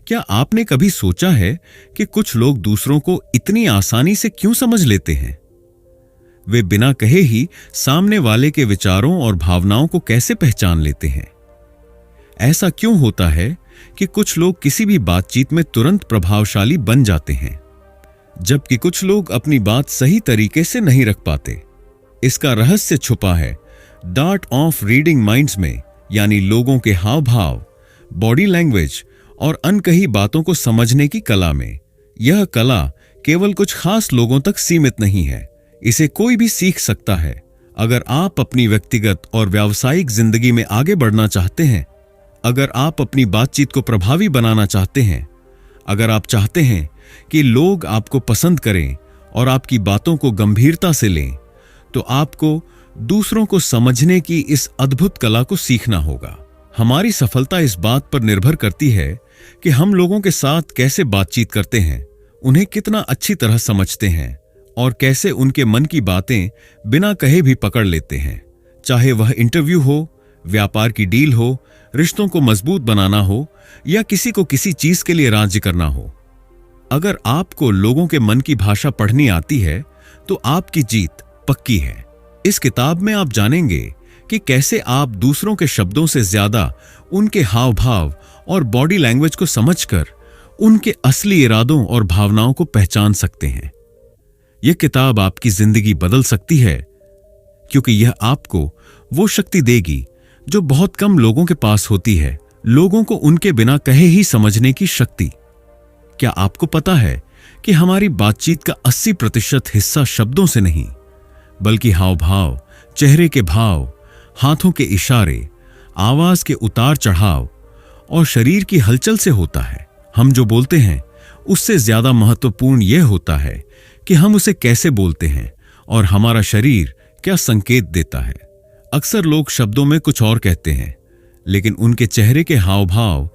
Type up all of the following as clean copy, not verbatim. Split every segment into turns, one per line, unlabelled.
क्या आपने कभी सोचा है कि कुछ लोग दूसरों को इतनी आसानी से क्यों समझ लेते हैं? वे बिना कहे ही सामने वाले के विचारों और भावनाओं को कैसे पहचान लेते हैं? ऐसा क्यों होता है कि कुछ लोग किसी भी बातचीत में तुरंत प्रभावशाली बन जाते हैं, जबकि कुछ लोग अपनी बात सही तरीके से नहीं रख पाते? इसका रहस्य छुपा है the art of reading minds में, यानी लोगों के हाव भाव, बॉडी लैंग्वेज और अनकही बातों को समझने की कला में। यह कला केवल कुछ खास लोगों तक सीमित नहीं है, इसे कोई भी सीख सकता है। अगर आप अपनी व्यक्तिगत और व्यावसायिक जिंदगी में आगे बढ़ना चाहते हैं, अगर आप अपनी बातचीत को प्रभावी बनाना चाहते हैं, अगर आप चाहते हैं कि लोग आपको पसंद करें और आपकी बातों को गंभीरता से लें, तो आपको दूसरों को समझने की इस अद्भुत कला को सीखना होगा। हमारी सफलता इस बात पर निर्भर करती है कि हम लोगों के साथ कैसे बातचीत करते हैं, उन्हें कितना अच्छी तरह समझते हैं और कैसे उनके मन की बातें बिना कहे भी पकड़ लेते हैं। चाहे वह इंटरव्यू हो, व्यापार की डील हो, रिश्तों को मजबूत बनाना हो या किसी को किसी चीज के लिए राजी करना हो। अगर आपको लोगों के मन की भाषा पढ़नी आती है तो आपकी जीत पक्की है। इस किताब में आप जानेंगे कि कैसे आप दूसरों के शब्दों से ज्यादा उनके हाव भाव और बॉडी लैंग्वेज को समझकर उनके असली इरादों और भावनाओं को पहचान सकते हैं। यह किताब आपकी जिंदगी बदल सकती है, क्योंकि यह आपको वो शक्ति देगी जो बहुत कम लोगों के पास होती है, लोगों को उनके बिना कहे ही समझने की शक्ति। क्या आपको पता है कि हमारी बातचीत का 80% हिस्सा शब्दों से नहीं, बल्कि हाव भाव, चेहरे के भाव, हाथों के इशारे, आवाज के उतार चढ़ाव और शरीर की हलचल से होता है। हम जो बोलते हैं उससे ज्यादा महत्वपूर्ण यह होता है कि हम उसे कैसे बोलते हैं और हमारा शरीर क्या संकेत देता है। अक्सर लोग शब्दों में कुछ और कहते हैं, लेकिन उनके चेहरे के हाव भाव,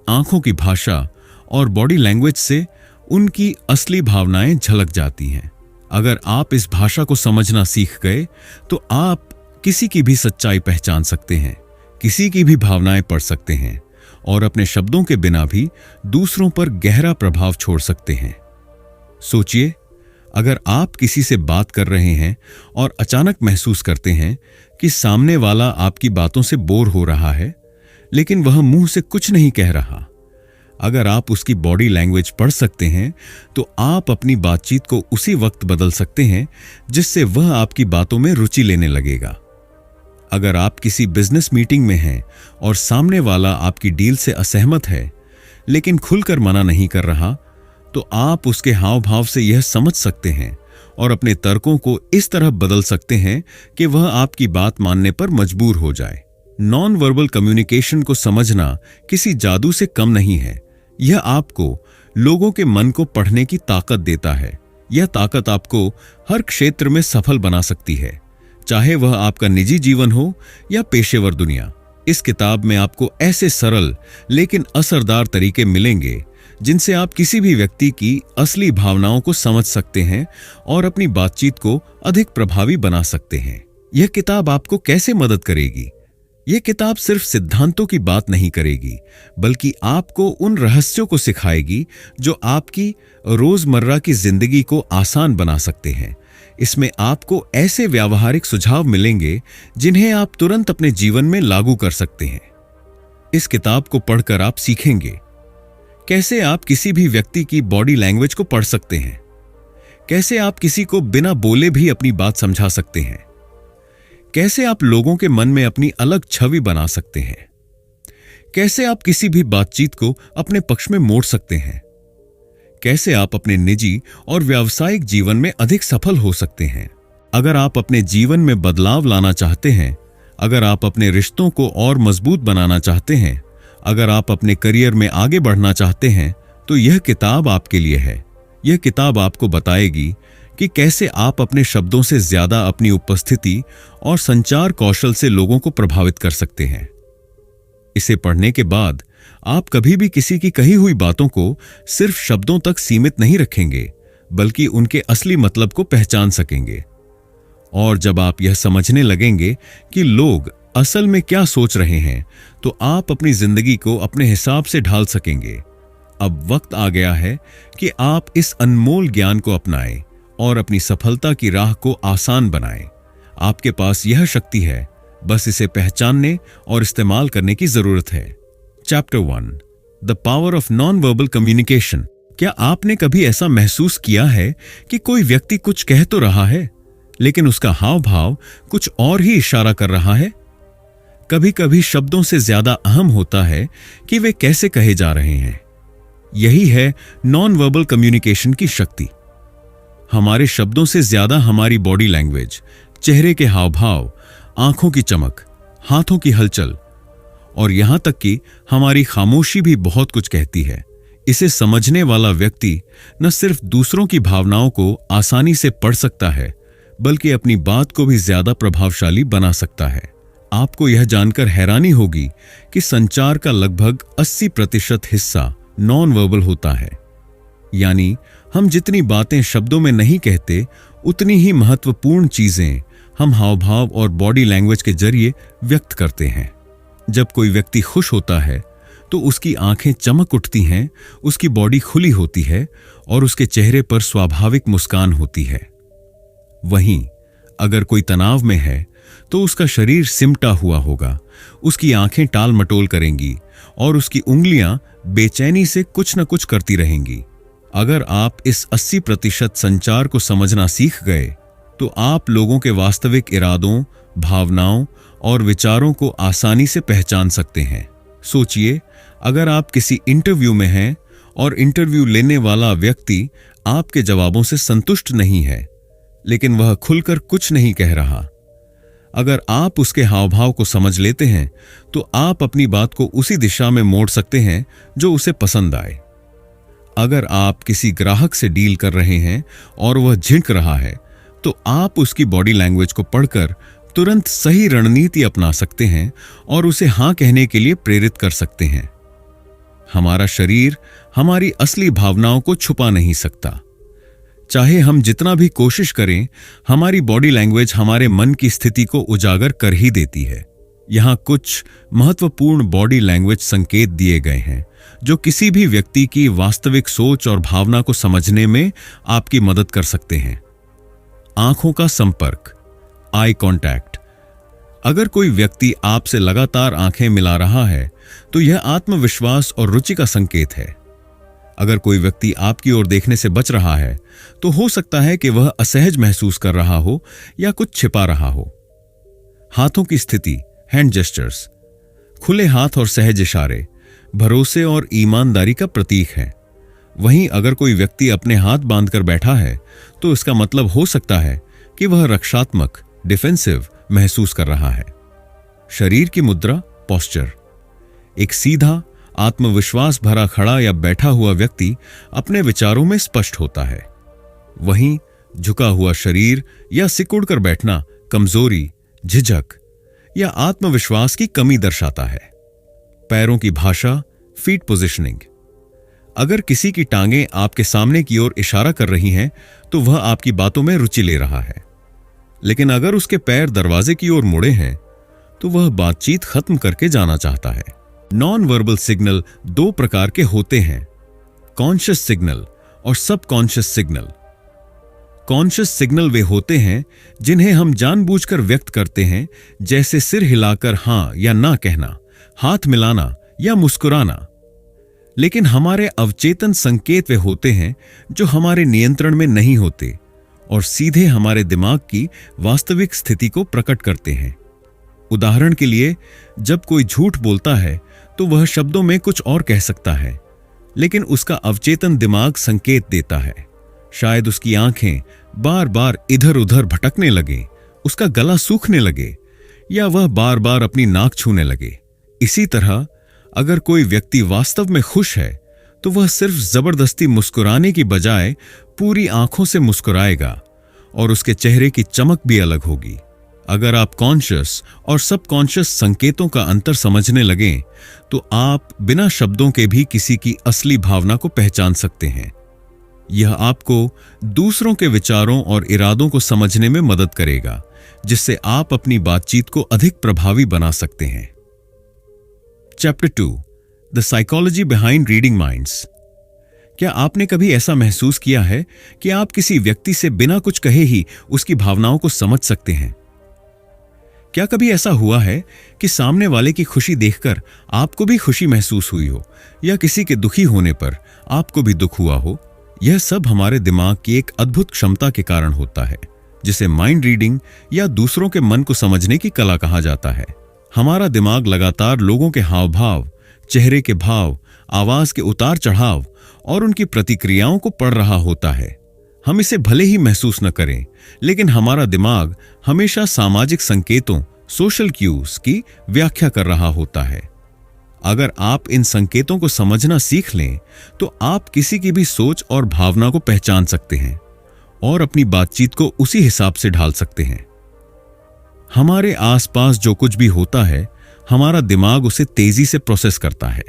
आंखों की भाषा और बॉडी लैंग्वेज से उनकी असली भावनाएं झलक जाती हैं। अगर आप इस भाषा को समझना सीख गए तो आप किसी की भी सच्चाई पहचान सकते हैं, किसी की भी भावनाएं पढ़ सकते हैं और अपने शब्दों के बिना भी दूसरों पर गहरा प्रभाव छोड़ सकते हैं। सोचिए, अगर आप किसी से बात कर रहे हैं और अचानक महसूस करते हैं कि सामने वाला आपकी बातों से बोर हो रहा है, लेकिन वह मुंह से कुछ नहीं कह रहा। अगर आप उसकी बॉडी लैंग्वेज पढ़ सकते हैं तो आप अपनी बातचीत को उसी वक्त बदल सकते हैं जिससे वह आपकी बातों में रुचि लेने लगेगा। अगर आप किसी बिजनेस मीटिंग में हैं और सामने वाला आपकी डील से असहमत है, लेकिन खुलकर मना नहीं कर रहा, तो आप उसके हाव भाव से यह समझ सकते हैं और अपने तर्कों को इस तरह बदल सकते हैं कि वह आपकी बात मानने पर मजबूर हो जाए। नॉन वर्बल कम्युनिकेशन को समझना किसी जादू से कम नहीं है। यह आपको लोगों के मन को पढ़ने की ताकत देता है। यह ताकत आपको हर क्षेत्र में सफल बना सकती है, चाहे वह आपका निजी जीवन हो या पेशेवर दुनिया। इस किताब में आपको ऐसे सरल लेकिन असरदार तरीके मिलेंगे जिनसे आप किसी भी व्यक्ति की असली भावनाओं को समझ सकते हैं और अपनी बातचीत को अधिक प्रभावी बना सकते हैं। यह किताब आपको कैसे मदद करेगी? यह किताब सिर्फ सिद्धांतों की बात नहीं करेगी, बल्कि आपको उन रहस्यों को सिखाएगी जो आपकी रोजमर्रा की जिंदगी को आसान बना सकते हैं। इसमें आपको ऐसे व्यावहारिक सुझाव मिलेंगे जिन्हें आप तुरंत अपने जीवन में लागू कर सकते हैं। इस किताब को पढ़कर आप सीखेंगे कैसे आप किसी भी व्यक्ति की बॉडी लैंग्वेज को पढ़ सकते हैं, कैसे आप किसी को बिना बोले भी अपनी बात समझा सकते हैं, कैसे आप लोगों के मन में अपनी अलग छवि बना सकते हैं, कैसे आप किसी भी बातचीत को अपने पक्ष में मोड़ सकते हैं, कैसे आप अपने निजी और व्यावसायिक जीवन में अधिक सफल हो सकते हैं। अगर आप अपने जीवन में बदलाव लाना चाहते हैं, अगर आप अपने रिश्तों को और मजबूत बनाना चाहते हैं, अगर आप अपने करियर में आगे बढ़ना चाहते हैं, तो यह किताब आपके लिए है। यह किताब आपको बताएगी कि कैसे आप अपने शब्दों से ज्यादा अपनी उपस्थिति और संचार कौशल से लोगों को प्रभावित कर सकते हैं। इसे पढ़ने के बाद आप कभी भी किसी की कही हुई बातों को सिर्फ शब्दों तक सीमित नहीं रखेंगे, बल्कि उनके असली मतलब को पहचान सकेंगे। और जब आप यह समझने लगेंगे कि लोग असल में क्या सोच रहे हैं, तो आप अपनी जिंदगी को अपने हिसाब से ढाल सकेंगे। अब वक्त आ गया है कि आप इस अनमोल ज्ञान को अपनाएं और अपनी सफलता की राह को आसान बनाएं। आपके पास यह शक्ति है, बस इसे पहचानने और इस्तेमाल करने की जरूरत है। Chapter 1, the power of non verbal communication. क्या आपने कभी ऐसा महसूस किया है कि कोई व्यक्ति कुछ कह तो रहा है, लेकिन उसका हाव भाव कुछ और ही इशारा कर रहा है? कभी कभी शब्दों से ज्यादा अहम होता है कि वे कैसे कहे जा रहे हैं। यही है नॉन वर्बल कम्युनिकेशन की शक्ति। हमारे शब्दों से ज्यादा हमारी बॉडी लैंग्वेज, चेहरे के हाव भाव, आंखों की चमक, हाथों की हलचल और यहां तक कि हमारी खामोशी भी बहुत कुछ कहती है। इसे समझने वाला व्यक्ति न सिर्फ दूसरों की भावनाओं को आसानी से पढ़ सकता है, बल्कि अपनी बात को भी ज्यादा प्रभावशाली बना सकता है। आपको यह जानकर हैरानी होगी कि संचार का लगभग 80% हिस्सा नॉन वर्बल होता है। यानी हम जितनी बातें शब्दों में नहीं कहते, उतनी ही महत्वपूर्ण चीजें हम हावभाव और बॉडी लैंग्वेज के जरिए व्यक्त करते हैं। जब कोई व्यक्ति खुश होता है तो उसकी आंखें चमक उठती हैं, उसकी बॉडी खुली होती है और उसके चेहरे पर स्वाभाविक मुस्कान होती है। वहीं अगर कोई तनाव में है तो उसका शरीर सिमटा हुआ होगा, उसकी आंखें टाल मटोल करेंगी और उसकी उंगलियां बेचैनी से कुछ न कुछ करती रहेंगी। अगर आप इस 80% संचार को समझना सीख गए तो आप लोगों के वास्तविक इरादों, भावनाओं और विचारों को आसानी से पहचान सकते हैं। सोचिए, अगर आप किसी इंटरव्यू में हैं और इंटरव्यू लेने वाला व्यक्ति आपके जवाबों से संतुष्ट नहीं है, लेकिन वह खुलकर कुछ नहीं कह रहा। अगर आप उसके हावभाव को समझ लेते हैं तो आप अपनी बात को उसी दिशा में मोड़ सकते हैं जो उसे पसंद आए। अगर आप किसी ग्राहक से डील कर रहे हैं और वह झिंक रहा है, तो आप उसकी बॉडी लैंग्वेज को पढ़कर तुरंत सही रणनीति अपना सकते हैं और उसे हां कहने के लिए प्रेरित कर सकते हैं। हमारा शरीर हमारी असली भावनाओं को छुपा नहीं सकता। चाहे हम जितना भी कोशिश करें, हमारी बॉडी लैंग्वेज हमारे मन की स्थिति को उजागर कर ही देती है। यहां कुछ महत्वपूर्ण बॉडी लैंग्वेज संकेत दिए गए हैं जो किसी भी व्यक्ति की वास्तविक सोच और भावना को समझने में आपकी मदद कर सकते हैं। आंखों का संपर्क, आई कांटेक्ट। अगर कोई व्यक्ति आपसे लगातार आंखें मिला रहा है तो यह आत्मविश्वास और रुचि का संकेत है। अगर कोई व्यक्ति आपकी ओर देखने से बच रहा है तो हो सकता है कि वह असहज महसूस कर रहा हो या कुछ छिपा रहा हो। हाथों की स्थिति, हैंड जेस्चर्स। खुले हाथ और सहज इशारे भरोसे और ईमानदारी का प्रतीक हैं। वहीं अगर कोई व्यक्ति अपने हाथ बांधकर बैठा है तो इसका मतलब हो सकता है कि वह रक्षात्मक, डिफेंसिव महसूस कर रहा है। शरीर की मुद्रा, पोस्चर। एक सीधा, आत्मविश्वास भरा खड़ा या बैठा हुआ व्यक्ति अपने विचारों में स्पष्ट होता है। वहीं झुका हुआ शरीर या सिकुड़कर बैठना कमजोरी, झिझक या आत्मविश्वास की कमी दर्शाता है। पैरों की भाषा, फीट पोजिशनिंग। अगर किसी की टांगें आपके सामने की ओर इशारा कर रही हैं तो वह आपकी बातों में रुचि ले रहा है, लेकिन अगर उसके पैर दरवाजे की ओर मुड़े हैं तो वह बातचीत खत्म करके जाना चाहता है। नॉन वर्बल सिग्नल दो प्रकार के होते हैं, कॉन्शियस सिग्नल और सबकॉन्शियस सिग्नल। कॉन्शियस सिग्नल वे होते हैं जिन्हें हम जानबूझकर व्यक्त करते हैं, जैसे सिर हिलाकर हां या ना कहना, हाथ मिलाना या मुस्कुराना। लेकिन हमारे अवचेतन संकेत वे होते हैं जो हमारे नियंत्रण में नहीं होते और सीधे हमारे दिमाग की वास्तविक स्थिति को प्रकट करते हैं। उदाहरण के लिए, जब कोई झूठ बोलता है तो वह शब्दों में कुछ और कह सकता है, लेकिन उसका अवचेतन दिमाग संकेत देता है। शायद उसकी आंखें बार बार इधर उधर भटकने लगे, उसका गला सूखने लगे या वह बार बार अपनी नाक छूने लगे। इसी तरह अगर कोई व्यक्ति वास्तव में खुश है तो वह सिर्फ जबरदस्ती मुस्कुराने की बजाय पूरी आंखों से मुस्कुराएगा और उसके चेहरे की चमक भी अलग होगी। अगर आप कॉन्शियस और सबकॉन्शियस संकेतों का अंतर समझने लगें तो आप बिना शब्दों के भी किसी की असली भावना को पहचान सकते हैं। यह आपको दूसरों के विचारों और इरादों को समझने में मदद करेगा, जिससे आप अपनी बातचीत को अधिक प्रभावी बना सकते हैं। Chapter 2, the psychology behind reading minds. क्या आपने कभी ऐसा महसूस किया है कि आप किसी व्यक्ति से बिना कुछ कहे ही उसकी भावनाओं को समझ सकते हैं? क्या कभी ऐसा हुआ है कि सामने वाले की खुशी देखकर आपको भी खुशी महसूस हुई हो, या किसी के दुखी होने पर आपको भी दुख हुआ हो? यह सब हमारे दिमाग की एक अद्भुत क्षमता के कारण होता है, जिसे माइंड रीडिंग या दूसरों के मन को समझने की कला कहा जाता है। हमारा दिमाग लगातार लोगों के हाव भाव, चेहरे के भाव, आवाज के उतार चढ़ाव और उनकी प्रतिक्रियाओं को पढ़ रहा होता है। हम इसे भले ही महसूस न करें, लेकिन हमारा दिमाग हमेशा सामाजिक संकेतों, सोशल क्यूज की व्याख्या कर रहा होता है। अगर आप इन संकेतों को समझना सीख लें, तो आप किसी की भी सोच और भावना को पहचान सकते हैं और अपनी बातचीत को उसी हिसाब से ढाल सकते हैं। हमारे आसपास जो कुछ भी होता है, हमारा दिमाग उसे तेजी से प्रोसेस करता है।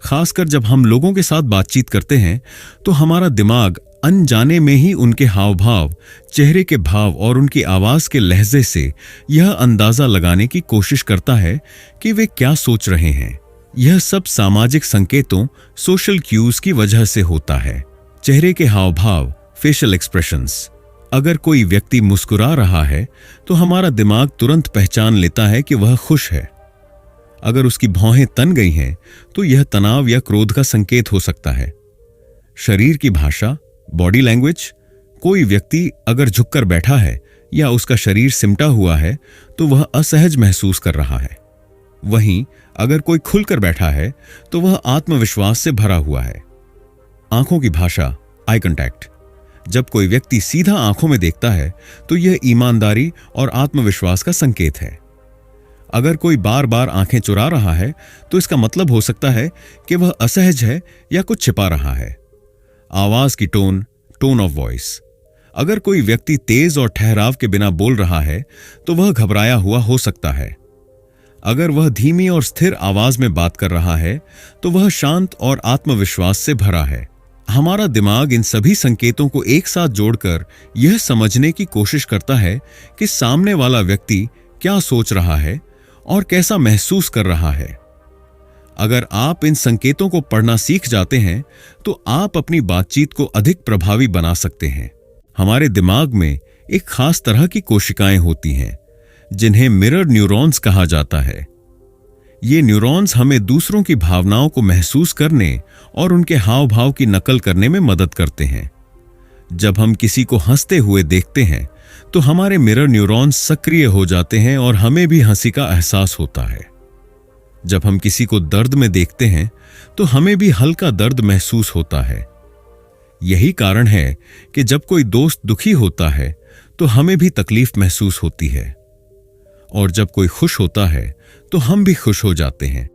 खासकर जब हम लोगों के साथ बातचीत करते हैं, तो हमारा दिमाग अनजाने में ही उनके हाव भाव, चेहरे के भाव और उनकी आवाज के लहजे से यह अंदाजा लगाने की कोशिश करता है कि वे क्या सोच रहे हैं। यह सब सामाजिक संकेतों, सोशल क्यूज की वजह से होता है। चेहरे के हाव भाव, फेशियल एक्सप्रेशंस। अगर कोई व्यक्ति मुस्कुरा रहा है, तो हमारा दिमाग तुरंत पहचान लेता है कि वह खुश है। अगर उसकी भौहें तन गई हैं, तो यह तनाव या क्रोध का संकेत हो सकता है। शरीर की भाषा, बॉडी लैंग्वेज। कोई व्यक्ति अगर झुककर बैठा है या उसका शरीर सिमटा हुआ है, तो वह असहज महसूस कर रहा है। वहीं अगर कोई खुलकर बैठा है, तो वह आत्मविश्वास से भरा हुआ है। आंखों की भाषा, आई कांटेक्ट। जब कोई व्यक्ति सीधा आंखों में देखता है, तो यह ईमानदारी और आत्मविश्वास का संकेत है। अगर कोई बार बार आंखें चुरा रहा है, तो इसका मतलब हो सकता है कि वह असहज है या कुछ छिपा रहा है। आवाज की टोन, टोन ऑफ वॉइस। अगर कोई व्यक्ति तेज और ठहराव के बिना बोल रहा है, तो वह घबराया हुआ हो सकता है। अगर वह धीमी और स्थिर आवाज में बात कर रहा है, तो वह शांत और आत्मविश्वास से भरा है। हमारा दिमाग इन सभी संकेतों को एक साथ जोड़कर यह समझने की कोशिश करता है कि सामने वाला व्यक्ति क्या सोच रहा है और कैसा महसूस कर रहा है। अगर आप इन संकेतों को पढ़ना सीख जाते हैं, तो आप अपनी बातचीत को अधिक प्रभावी बना सकते हैं। हमारे दिमाग में एक खास तरह की कोशिकाएं होती हैं, जिन्हें मिरर न्यूरॉन्स कहा जाता है। ये न्यूरॉन्स हमें दूसरों की भावनाओं को महसूस करने और उनके हाव भाव की नकल करने में मदद करते हैं। जब हम किसी को हंसते हुए देखते हैं, तो हमारे मिरर न्यूरॉन्स सक्रिय हो जाते हैं और हमें भी हंसी का एहसास होता है। जब हम किसी को दर्द में देखते हैं, तो हमें भी हल्का दर्द महसूस होता है। यही कारण है कि जब कोई दोस्त दुखी होता है, तो हमें भी तकलीफ महसूस होती है, और जब कोई खुश होता है, तो हम भी खुश हो जाते हैं।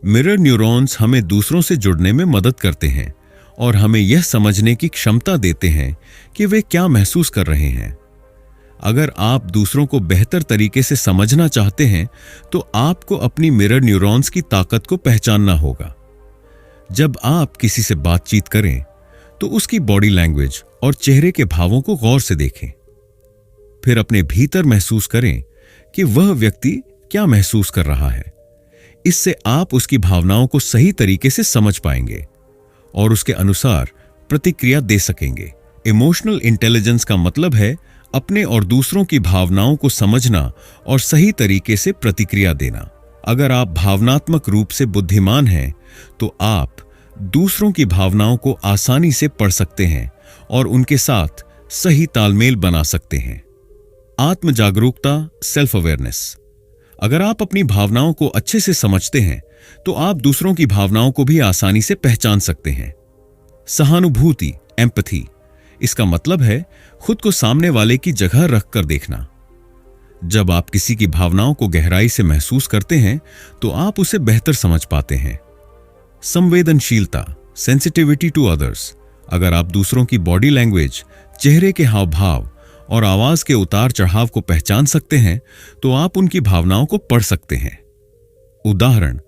मिरर न्यूरॉन्स हमें दूसरों से जुड़ने में मदद करते हैं और हमें यह समझने की क्षमता देते हैं कि वे क्या महसूस कर रहे हैं। अगर आप दूसरों को बेहतर तरीके से समझना चाहते हैं, तो आपको अपनी मिरर न्यूरॉन्स की ताकत को पहचानना होगा। जब आप किसी से बातचीत करें, तो उसकी बॉडी लैंग्वेज और चेहरे के भावों को गौर से देखें। फिर अपने भीतर महसूस करें कि वह व्यक्ति क्या महसूस कर रहा है। इससे आप उसकी भावनाओं को सही तरीके से समझ पाएंगे और उसके अनुसार प्रतिक्रिया दे सकेंगे। इमोशनल इंटेलिजेंस का मतलब है अपने और दूसरों की भावनाओं को समझना और सही तरीके से प्रतिक्रिया देना। अगर आप भावनात्मक रूप से बुद्धिमान हैं, तो आप दूसरों की भावनाओं को आसानी से पढ़ सकते हैं और उनके साथ सही तालमेल बना सकते हैं। आत्म जागरूकता, सेल्फ अवेयरनेस। अगर आप अपनी भावनाओं को अच्छे से समझते हैं, तो आप दूसरों की भावनाओं को भी आसानी से पहचान सकते हैं। सहानुभूति, एम्पैथी। इसका मतलब है खुद को सामने वाले की जगह रखकर देखना। जब आप किसी की भावनाओं को गहराई से महसूस करते हैं, तो आप उसे बेहतर समझ पाते हैं। संवेदनशीलता, सेंसिटिविटी टू अदर्स। अगर आप दूसरों की बॉडी लैंग्वेज, चेहरे के हाव भाव और आवाज के उतार चढ़ाव को पहचान सकते हैं, तो आप उनकी भावनाओं को पढ़ सकते हैं। उदाहरण,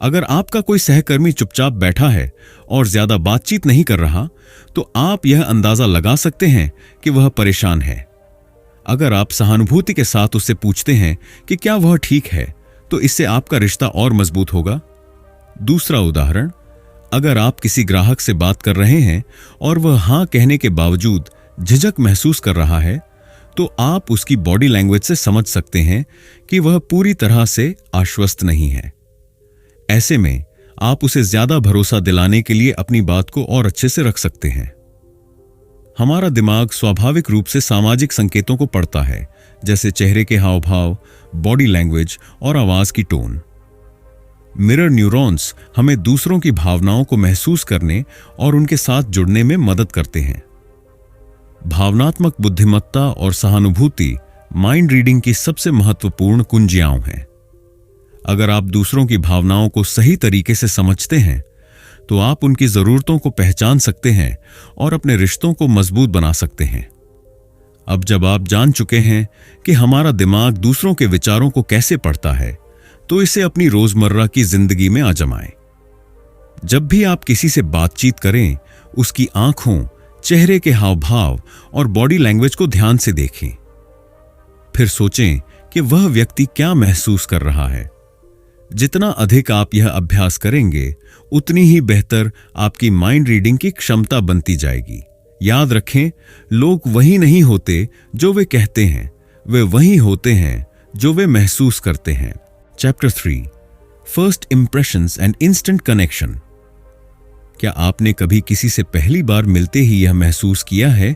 अगर आपका कोई सहकर्मी चुपचाप बैठा है और ज्यादा बातचीत नहीं कर रहा, तो आप यह अंदाजा लगा सकते हैं कि वह परेशान है। अगर आप सहानुभूति के साथ उससे पूछते हैं कि क्या वह ठीक है, तो इससे आपका रिश्ता और मजबूत होगा। दूसरा उदाहरण, अगर आप किसी ग्राहक से बात कर रहे हैं और वह हां कहने के बावजूद झिझक महसूस कर रहा है, तो आप उसकी बॉडी लैंग्वेज से समझ सकते हैं कि वह पूरी तरह से आश्वस्त नहीं है। ऐसे में आप उसे ज्यादा भरोसा दिलाने के लिए अपनी बात को और अच्छे से रख सकते हैं। हमारा दिमाग स्वाभाविक रूप से सामाजिक संकेतों को पढ़ता है, जैसे चेहरे के हाव भाव, बॉडी लैंग्वेज और आवाज की टोन। मिरर न्यूरॉन्स हमें दूसरों की भावनाओं को महसूस करने और उनके साथ जुड़ने में मदद करते हैं। भावनात्मक बुद्धिमत्ता और सहानुभूति माइंड रीडिंग की सबसे महत्वपूर्ण कुंजियां हैं। अगर आप दूसरों की भावनाओं को सही तरीके से समझते हैं, तो आप उनकी जरूरतों को पहचान सकते हैं और अपने रिश्तों को मजबूत बना सकते हैं। अब जब आप जान चुके हैं कि हमारा दिमाग दूसरों के विचारों को कैसे पढ़ता है, तो इसे अपनी रोजमर्रा की जिंदगी में आजमाएं। जब भी आप किसी से बातचीत करें, उसकी आंखों, चेहरे के हाव भाव और बॉडी लैंग्वेज को ध्यान से देखें। फिर सोचें कि वह व्यक्ति क्या महसूस कर रहा है। जितना अधिक आप यह अभ्यास करेंगे, उतनी ही बेहतर आपकी माइंड रीडिंग की क्षमता बनती जाएगी। याद रखें, लोग वही नहीं होते जो वे कहते हैं, वे वही होते हैं जो वे महसूस करते हैं। Chapter 3, first impressions and instant connection. क्या आपने कभी किसी से पहली बार मिलते ही यह महसूस किया है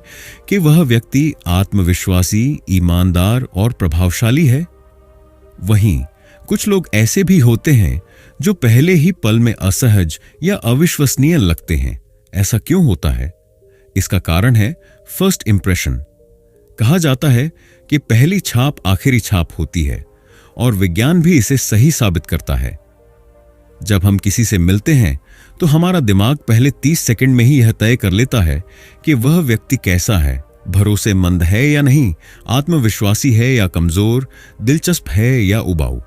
कि वह व्यक्ति आत्मविश्वासी, ईमानदार और प्रभावशाली है? वहीं कुछ लोग ऐसे भी होते हैं जो पहले ही पल में असहज या अविश्वसनीय लगते हैं। ऐसा क्यों होता है? इसका कारण है फर्स्ट इंप्रेशन। कहा जाता है कि पहली छाप आखिरी छाप होती है, और विज्ञान भी इसे सही साबित करता है। जब हम किसी से मिलते हैं, तो हमारा दिमाग पहले 30 सेकंड में ही यह तय कर लेता है कि वह व्यक्ति कैसा है, भरोसेमंद है या नहीं, आत्मविश्वासी है या कमजोर, दिलचस्प है या उबाऊ।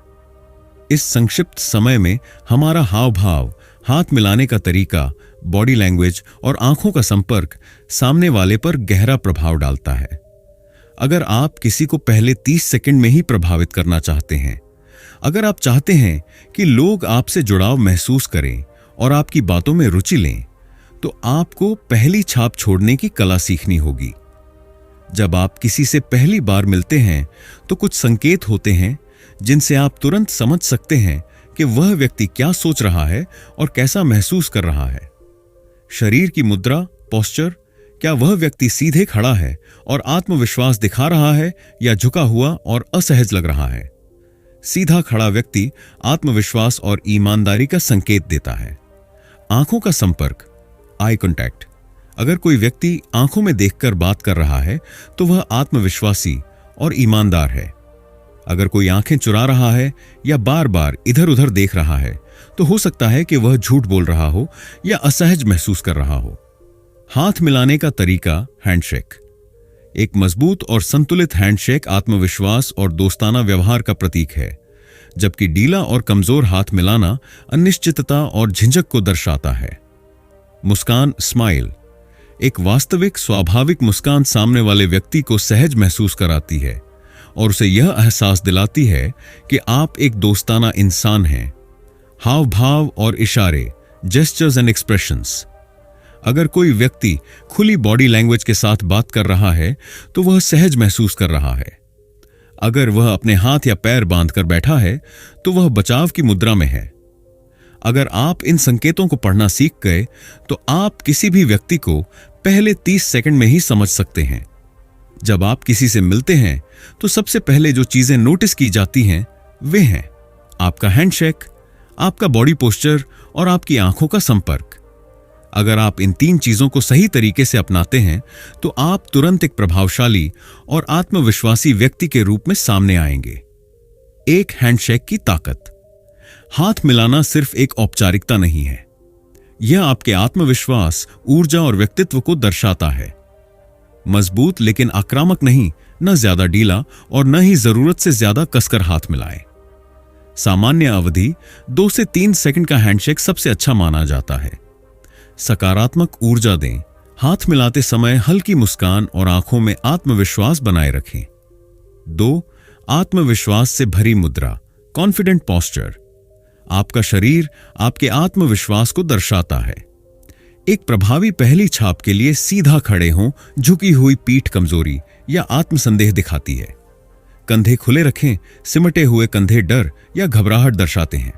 इस संक्षिप्त समय में हमारा हाव भाव, हाथ मिलाने का तरीका, बॉडी लैंग्वेज और आंखों का संपर्क सामने वाले पर गहरा प्रभाव डालता है। अगर आप किसी को पहले 30 सेकंड में ही प्रभावित करना चाहते हैं, अगर आप चाहते हैं कि लोग आपसे जुड़ाव महसूस करें और आपकी बातों में रुचि लें, तो आपको पहली छाप छोड़ने की कला सीखनी होगी। जब आप किसी से पहली बार मिलते हैं, तो कुछ संकेत होते हैं जिनसे आप तुरंत समझ सकते हैं कि वह व्यक्ति क्या सोच रहा है और कैसा महसूस कर रहा है। शरीर की मुद्रा, पोस्चर, क्या वह व्यक्ति सीधे खड़ा है और आत्मविश्वास दिखा रहा है या झुका हुआ और असहज लग रहा है? सीधा खड़ा व्यक्ति आत्मविश्वास और ईमानदारी का संकेत देता है। आंखों का संपर्क, आई कांटेक्ट। अगर कोई व्यक्ति आंखों में देखकर बात कर रहा है, तो वह आत्मविश्वासी और ईमानदार है। अगर कोई आंखें चुरा रहा है या बार बार इधर उधर देख रहा है, तो हो सकता है कि वह झूठ बोल रहा हो या असहज महसूस कर रहा हो। हाथ मिलाने का तरीका, हैंडशेक। एक मजबूत और संतुलित हैंडशेक आत्मविश्वास और दोस्ताना व्यवहार का प्रतीक है, जबकि ढीला और कमजोर हाथ मिलाना अनिश्चितता और झिझक को दर्शाता है। मुस्कान, स्माइल। एक वास्तविक, स्वाभाविक मुस्कान सामने वाले व्यक्ति को सहज महसूस कराती है और उसे यह एहसास दिलाती है कि आप एक दोस्ताना इंसान हैं। हाव भाव और इशारे, जेस्चर्स एंड एक्सप्रेशंस। अगर कोई व्यक्ति खुली बॉडी लैंग्वेज के साथ बात कर रहा है, तो वह सहज महसूस कर रहा है। अगर वह अपने हाथ या पैर बांधकर बैठा है, तो वह बचाव की मुद्रा में है। अगर आप इन संकेतों को पढ़ना सीख गए, तो आप किसी भी व्यक्ति को पहले 30 सेकंड में ही समझ सकते हैं। जब आप किसी से मिलते हैं, तो सबसे पहले जो चीजें नोटिस की जाती हैं, वे हैं आपका हैंडशेक, आपका बॉडी पोस्चर और आपकी आंखों का संपर्क। अगर आप इन 3 चीजों को सही तरीके से अपनाते हैं, तो आप तुरंत एक प्रभावशाली और आत्मविश्वासी व्यक्ति के रूप में सामने आएंगे। एक हैंडशेक की ताकत। हाथ मिलाना सिर्फ एक औपचारिकता नहीं है, यह आपके आत्मविश्वास, ऊर्जा और व्यक्तित्व को दर्शाता है। मजबूत लेकिन आक्रामक नहीं, न ज्यादा ढीला और न ही जरूरत से ज्यादा कसकर हाथ मिलाएं। सामान्य अवधि 2 से 3 सेकंड का हैंडशेक सबसे अच्छा माना जाता है। सकारात्मक ऊर्जा दें। हाथ मिलाते समय हल्की मुस्कान और आंखों में आत्मविश्वास बनाए रखें। 2. आत्मविश्वास से भरी मुद्रा, कॉन्फिडेंट पोस्चर। आपका शरीर आपके आत्मविश्वास को दर्शाता है। एक प्रभावी पहली छाप के लिए सीधा खड़े हों, झुकी हुई पीठ कमजोरी या आत्मसंदेह दिखाती है। कंधे खुले रखें, सिमटे हुए कंधे डर या घबराहट दर्शाते हैं।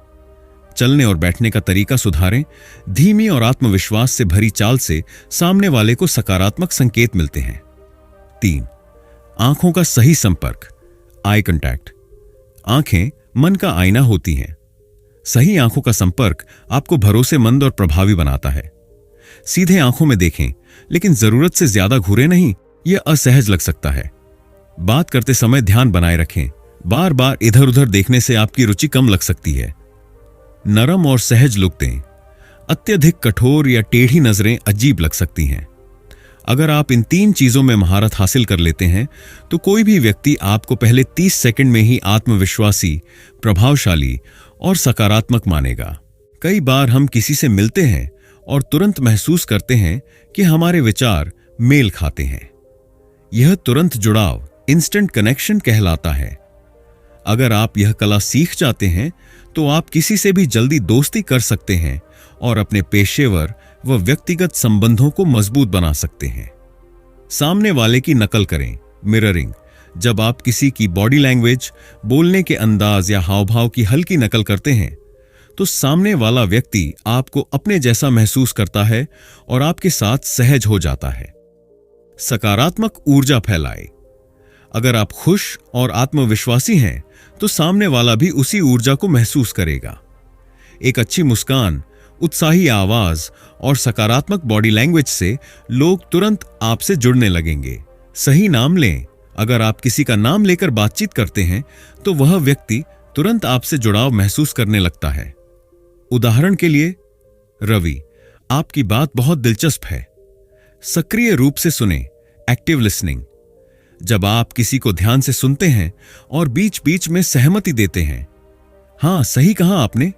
चलने और बैठने का तरीका सुधारें, धीमी और आत्मविश्वास से भरी चाल से सामने वाले को सकारात्मक संकेत मिलते हैं। 3. आंखों का सही संपर्क, आई कांटेक्ट। आंखें मन का आईना होती हैं। सही आंखों का संपर्क आपको भरोसेमंद और प्रभावी बनाता है। सीधे आंखों में देखें, लेकिन जरूरत से ज्यादा घूरे नहीं, यह असहज लग सकता है। बात करते समय ध्यान बनाए रखें, बार बार इधर उधर देखने से आपकी रुचि कम लग सकती है। नरम और सहज लुक दें, अत्यधिक कठोर या टेढ़ी नजरें अजीब लग सकती हैं। अगर आप इन 3 चीजों में महारत हासिल कर लेते हैं तो कोई भी व्यक्ति आपको पहले 30 सेकंड में ही आत्मविश्वासी, प्रभावशाली और सकारात्मक मानेगा। कई बार हम किसी से मिलते हैं और तुरंत महसूस करते हैं कि हमारे विचार मेल खाते हैं। यह तुरंत जुड़ाव, इंस्टेंट कनेक्शन कहलाता है। अगर आप यह कला सीख जाते हैं तो आप किसी से भी जल्दी दोस्ती कर सकते हैं और अपने पेशेवर व व्यक्तिगत संबंधों को मजबूत बना सकते हैं। सामने वाले की नकल करें, मिररिंग। जब आप किसी की बॉडी लैंग्वेज, बोलने के अंदाज या हाव भाव की हल्की नकल करते हैं तो सामने वाला व्यक्ति आपको अपने जैसा महसूस करता है और आपके साथ सहज हो जाता है। सकारात्मक ऊर्जा फैलाए। अगर आप खुश और आत्मविश्वासी हैं तो सामने वाला भी उसी ऊर्जा को महसूस करेगा। एक अच्छी मुस्कान, उत्साही आवाज और सकारात्मक बॉडी लैंग्वेज से लोग तुरंत आपसे जुड़ने लगेंगे। सही नाम लें। अगर आप किसी का नाम लेकर बातचीत करते हैं तो वह व्यक्ति तुरंत आपसे जुड़ाव महसूस करने लगता है। उदाहरण के लिए, रवि, आपकी बात बहुत दिलचस्प है। सक्रिय रूप से सुने, एक्टिव लिसनिंग। जब आप किसी को ध्यान से सुनते हैं और बीच बीच में सहमति देते हैं, हां सही कहा आपने,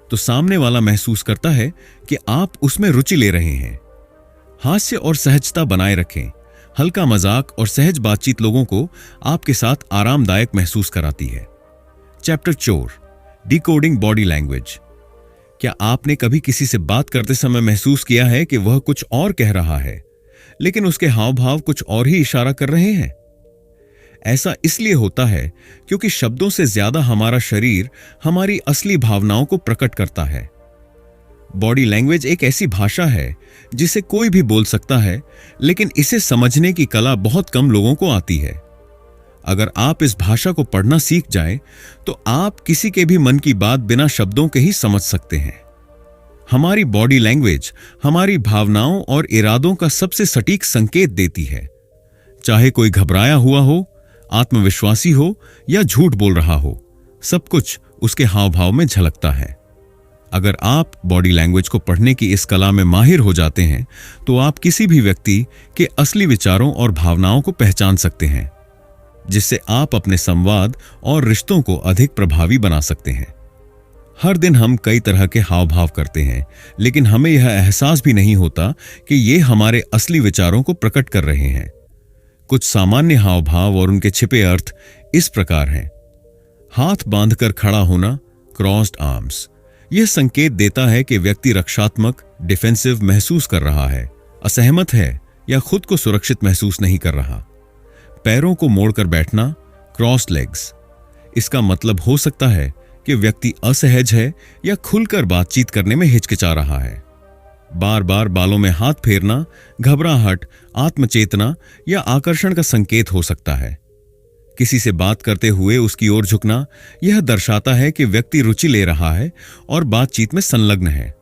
तो सामने वाला महसूस करता है कि आप उसमें रुचि ले रहे हैं। हास्य और सहजता बनाए रखें। हल्का मजाक और सहज बातचीत लोगों को आपके साथ आरामदायक महसूस कराती है। Chapter 4, decoding body language. क्या आपने कभी किसी से बात करते समय महसूस किया है कि वह कुछ और कह रहा है, लेकिन उसके हाव भाव कुछ और ही इशारा कर रहे हैं? ऐसा इसलिए होता है क्योंकि शब्दों से ज्यादा हमारा शरीर हमारी असली भावनाओं को प्रकट करता है। बॉडी लैंग्वेज एक ऐसी भाषा है जिसे कोई भी बोल सकता है, लेकिन इसे समझने की कला बहुत कम लोगों को आती है। अगर आप इस भाषा को पढ़ना सीख जाएं, तो आप किसी के भी मन की बात बिना शब्दों के ही समझ सकते हैं। हमारी बॉडी लैंग्वेज हमारी भावनाओं और इरादों का सबसे सटीक संकेत देती है। चाहे कोई घबराया हुआ हो, आत्मविश्वासी हो या झूठ बोल रहा हो, सब कुछ उसके हाव भाव में झलकता है। अगर आप बॉडी लैंग्वेज को पढ़ने की इस कला में माहिर हो जाते हैं तो आप किसी भी व्यक्ति के असली विचारों और भावनाओं को पहचान सकते हैं, जिससे आप अपने संवाद और रिश्तों को अधिक प्रभावी बना सकते हैं। हर दिन हम कई तरह के हाव भाव करते हैं, लेकिन हमें यह एहसास भी नहीं होता कि ये हमारे असली विचारों को प्रकट कर रहे हैं। कुछ सामान्य हाव भाव और उनके छिपे अर्थ इस प्रकार हैं। हाथ बांधकर खड़ा होना, क्रॉस्ड आर्म्स। यह संकेत देता है कि व्यक्ति रक्षात्मक, डिफेंसिव महसूस कर रहा है, असहमत है या खुद को सुरक्षित महसूस नहीं कर रहा। पैरों को मोड़कर बैठना, क्रॉस्ड लेग्स। इसका मतलब हो सकता है कि व्यक्ति असहज है या खुलकर बातचीत करने में हिचकिचा रहा है। बार बार बालों में हाथ फेरना, घबराहट, आत्मचेतना या आकर्षण का संकेत हो सकता है। किसी से बात करते हुए उसकी ओर झुकना, यह दर्शाता है कि व्यक्ति रुचि ले रहा है और बातचीत में संलग्न है।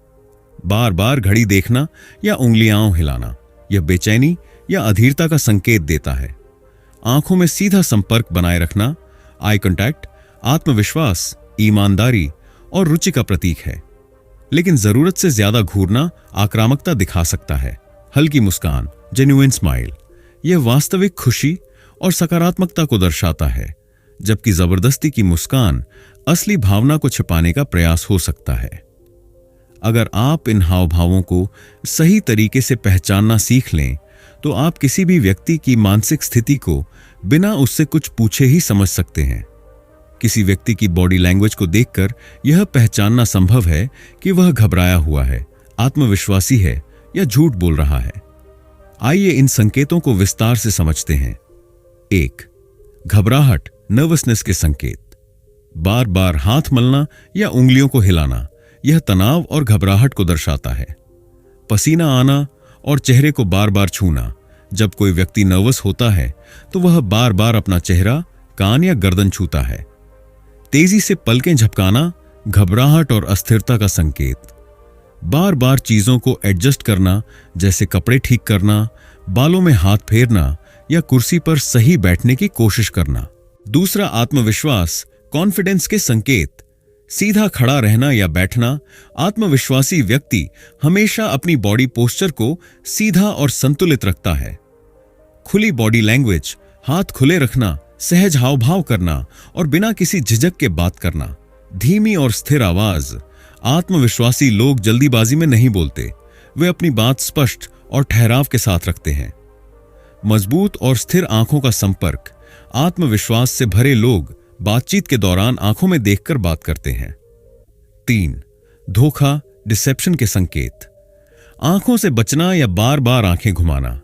बार बार घड़ी देखना या उंगलियां हिलाना, यह बेचैनी या अधीरता का संकेत देता है। आंखों में सीधा संपर्क बनाए रखना, आई कांटेक्ट, आत्मविश्वास, ईमानदारी और रुचि का प्रतीक है। लेकिन जरूरत से ज्यादा घूरना आक्रामकता दिखा सकता है। हल्की मुस्कान, जेन्युइन स्माइल, यह वास्तविक खुशी और सकारात्मकता को दर्शाता है, जबकि जबरदस्ती की मुस्कान असली भावना को छिपाने का प्रयास हो सकता है। अगर आप इन हाव भावों को सही तरीके से पहचानना सीख लें तो आप किसी भी व्यक्ति की मानसिक स्थिति को बिना उससे कुछ पूछे ही समझ सकते हैं। किसी व्यक्ति की बॉडी लैंग्वेज को देखकर यह पहचानना संभव है कि वह घबराया हुआ है, आत्मविश्वासी है या झूठ बोल रहा है। आइए इन संकेतों को विस्तार से समझते हैं। 1. घबराहट, नर्वसनेस के संकेत। बार बार हाथ मलना या उंगलियों को हिलाना, यह तनाव और घबराहट को दर्शाता है। पसीना आना और चेहरे को बार बार छूना। जब कोई व्यक्ति नर्वस होता है तो वह बार बार अपना चेहरा, कान या गर्दन छूता है। तेजी से पलकें झपकाना, घबराहट और अस्थिरता का संकेत। बार बार चीजों को एडजस्ट करना, जैसे कपड़े ठीक करना, बालों में हाथ फेरना या कुर्सी पर सही बैठने की कोशिश करना। दूसरा, आत्मविश्वास, कॉन्फिडेंस के संकेत। सीधा खड़ा रहना या बैठना। आत्मविश्वासी व्यक्ति हमेशा अपनी बॉडी पोस्चर को सीधा और संतुलित रखता है। खुली बॉडी लैंग्वेज, हाथ खुले रखना, सहज हाव भाव करना और बिना किसी झिझक के बात करना। धीमी और स्थिर आवाज। आत्मविश्वासी लोग जल्दीबाजी में नहीं बोलते, वे अपनी बात स्पष्ट और ठहराव के साथ रखते हैं। मजबूत और स्थिर आंखों का संपर्क। आत्मविश्वास से भरे लोग बातचीत के दौरान आंखों में देखकर बात करते हैं। 3. धोखा, डिसेप्शन के संकेत। आंखों से बचना या बार बार आंखें घुमाना।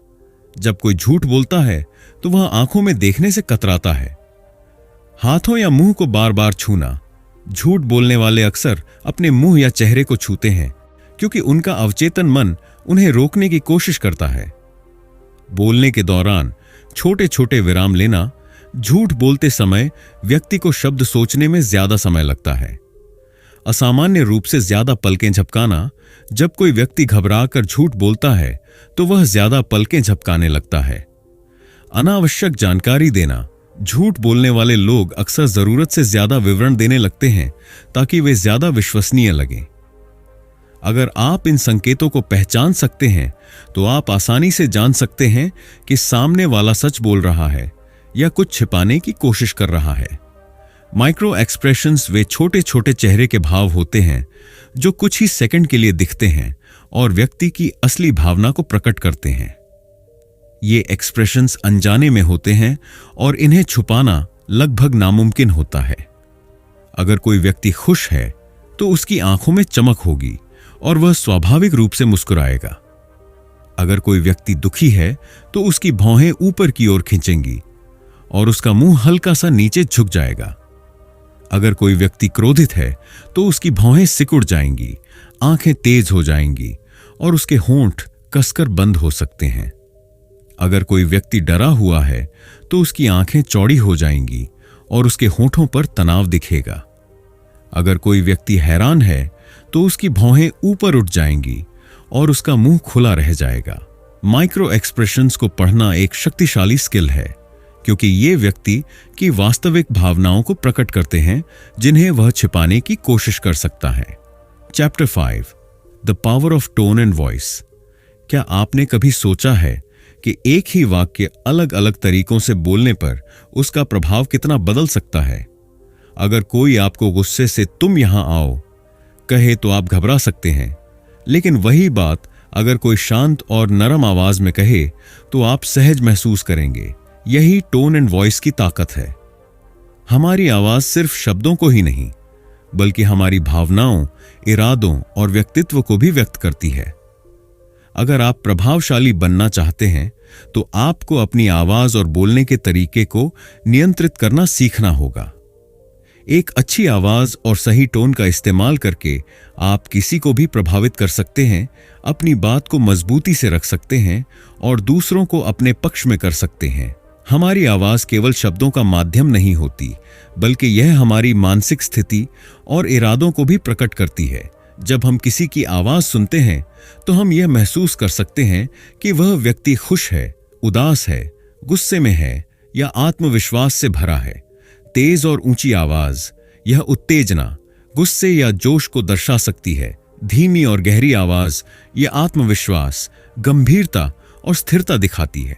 जब कोई झूठ बोलता है तो वह आंखों में देखने से कतराता है। हाथों या मुंह को बार बार छूना। झूठ बोलने वाले अक्सर अपने मुंह या चेहरे को छूते हैं क्योंकि उनका अवचेतन मन उन्हें रोकने की कोशिश करता है। बोलने के दौरान छोटे छोटे विराम लेना। झूठ बोलते समय व्यक्ति को शब्द सोचने में ज्यादा समय लगता है। असामान्य रूप से ज्यादा पलकें झपकाना। जब कोई व्यक्ति घबराकर झूठ बोलता है तो वह ज्यादा पलकें झपकाने लगता है। अनावश्यक जानकारी देना। झूठ बोलने वाले लोग अक्सर जरूरत से ज्यादा विवरण देने लगते हैं ताकि वे ज्यादा विश्वसनीय लगें। अगर आप इन संकेतों को पहचान सकते हैं तो आप आसानी से जान सकते हैं कि सामने वाला सच बोल रहा है या कुछ छिपाने की कोशिश कर रहा है। माइक्रो एक्सप्रेशंस वे छोटे छोटे चेहरे के भाव होते हैं जो कुछ ही सेकंड के लिए दिखते हैं और व्यक्ति की असली भावना को प्रकट करते हैं। ये एक्सप्रेशंस अनजाने में होते हैं और इन्हें छुपाना लगभग नामुमकिन होता है। अगर कोई व्यक्ति खुश है तो उसकी आंखों में चमक होगी और वह स्वाभाविक रूप से मुस्कुराएगा। अगर कोई व्यक्ति दुखी है तो उसकी भौहें ऊपर की ओर खींचेंगी और उसका मुंह हल्का सा नीचे झुक जाएगा। अगर कोई व्यक्ति क्रोधित है तो उसकी भौहें सिकुड़ जाएंगी, आंखें तेज हो जाएंगी और उसके होंठ कसकर बंद हो सकते हैं। अगर कोई व्यक्ति डरा हुआ है तो उसकी आंखें चौड़ी हो जाएंगी और उसके होंठों पर तनाव दिखेगा। अगर कोई व्यक्ति हैरान है तो उसकी भौहें ऊपर उठ जाएंगी और उसका मुंह खुला रह जाएगा। माइक्रो एक्सप्रेशंस को पढ़ना एक शक्तिशाली स्किल है क्योंकि ये व्यक्ति की वास्तविक भावनाओं को प्रकट करते हैं जिन्हें वह छिपाने की कोशिश कर सकता है। Chapter 5, the power of tone and voice. क्या आपने कभी सोचा है कि एक ही वाक्य अलग अलग तरीकों से बोलने पर उसका प्रभाव कितना बदल सकता है? अगर कोई आपको गुस्से से तुम यहां आओ कहे तो आप घबरा सकते हैं, लेकिन वही बात अगर कोई शांत और नरम आवाज में कहे तो आप सहज महसूस करेंगे। यही टोन एंड वॉइस की ताकत है। हमारी आवाज सिर्फ शब्दों को ही नहीं बल्कि हमारी भावनाओं, इरादों और व्यक्तित्व को भी व्यक्त करती है। अगर आप प्रभावशाली बनना चाहते हैं तो आपको अपनी आवाज और बोलने के तरीके को नियंत्रित करना सीखना होगा। एक अच्छी आवाज और सही टोन का इस्तेमाल करके आप किसी को भी प्रभावित कर सकते हैं, अपनी बात को मजबूती से रख सकते हैं और दूसरों को अपने पक्ष में कर सकते हैं। हमारी आवाज केवल शब्दों का माध्यम नहीं होती बल्कि यह हमारी मानसिक स्थिति और इरादों को भी प्रकट करती है। जब हम किसी की आवाज सुनते हैं तो हम यह महसूस कर सकते हैं कि वह व्यक्ति खुश है, उदास है, गुस्से में है या आत्मविश्वास से भरा है। तेज और ऊंची आवाज, यह उत्तेजना, गुस्से या जोश को दर्शा सकती है। धीमी और गहरी आवाज, यह आत्मविश्वास, गंभीरता और स्थिरता दिखाती है।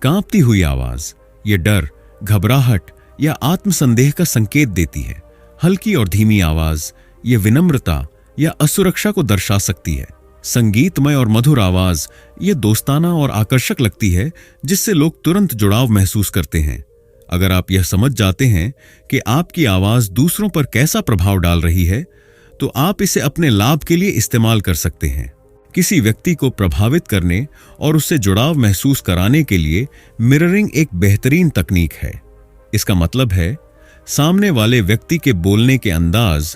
कांपती हुई आवाज, यह डर, घबराहट या आत्मसंदेह का संकेत देती है। हल्की और धीमी आवाज, यह विनम्रता या असुरक्षा को दर्शा सकती है। संगीतमय और मधुर आवाज, यह दोस्ताना और आकर्षक लगती है जिससे लोग तुरंत जुड़ाव महसूस करते हैं। अगर आप यह समझ जाते हैं कि आपकी आवाज दूसरों पर कैसा प्रभाव डाल रही है, तो आप इसे अपने लाभ के लिए इस्तेमाल कर सकते हैं। किसी व्यक्ति को प्रभावित करने और उससे जुड़ाव महसूस कराने के लिए मिररिंग एक बेहतरीन तकनीक है। इसका मतलब है सामने वाले व्यक्ति के बोलने के अंदाज,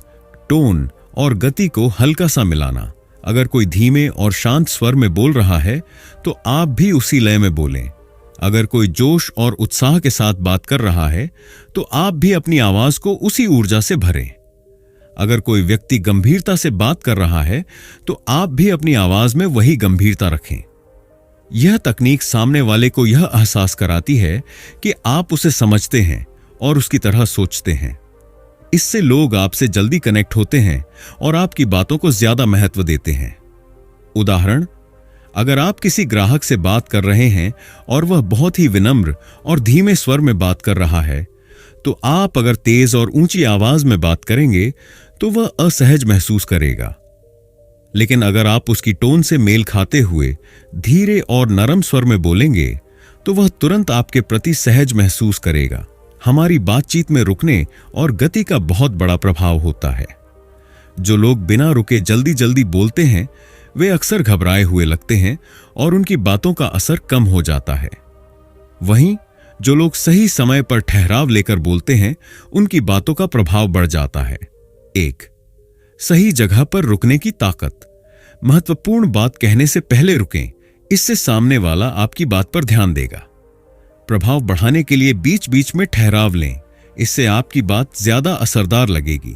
टोन और गति को हल्का सा मिलाना। अगर कोई धीमे और शांत स्वर में बोल रहा है तो आप भी उसी लय में बोलें। अगर कोई जोश और उत्साह के साथ बात कर रहा है तो आप भी अपनी आवाज को उसी ऊर्जा से भरें। अगर कोई व्यक्ति गंभीरता से बात कर रहा है तो आप भी अपनी आवाज में वही गंभीरता रखें। यह तकनीक सामने वाले को यह एहसास कराती है कि आप उसे समझते हैं और उसकी तरह सोचते हैं। इससे लोग आपसे जल्दी कनेक्ट होते हैं और आपकी बातों को ज्यादा महत्व देते हैं। उदाहरण, अगर आप किसी ग्राहक से बात कर रहे हैं और वह बहुत ही विनम्र और धीमे स्वर में बात कर रहा है, तो आप अगर तेज और ऊंची आवाज में बात करेंगे तो वह असहज महसूस करेगा। लेकिन अगर आप उसकी टोन से मेल खाते हुए धीरे और नरम स्वर में बोलेंगे तो वह तुरंत आपके प्रति सहज महसूस करेगा। हमारी बातचीत में रुकने और गति का बहुत बड़ा प्रभाव होता है। जो लोग बिना रुके जल्दी जल्दी बोलते हैं वे अक्सर घबराए हुए लगते हैं और उनकी बातों का असर कम हो जाता है। वहीं जो लोग सही समय पर ठहराव लेकर बोलते हैं उनकी बातों का प्रभाव बढ़ जाता है। 1. सही जगह पर रुकने की ताकत। महत्वपूर्ण बात कहने से पहले रुकें, इससे सामने वाला आपकी बात पर ध्यान देगा। प्रभाव बढ़ाने के लिए बीच बीच में ठहराव लें, इससे आपकी बात ज्यादा असरदार लगेगी।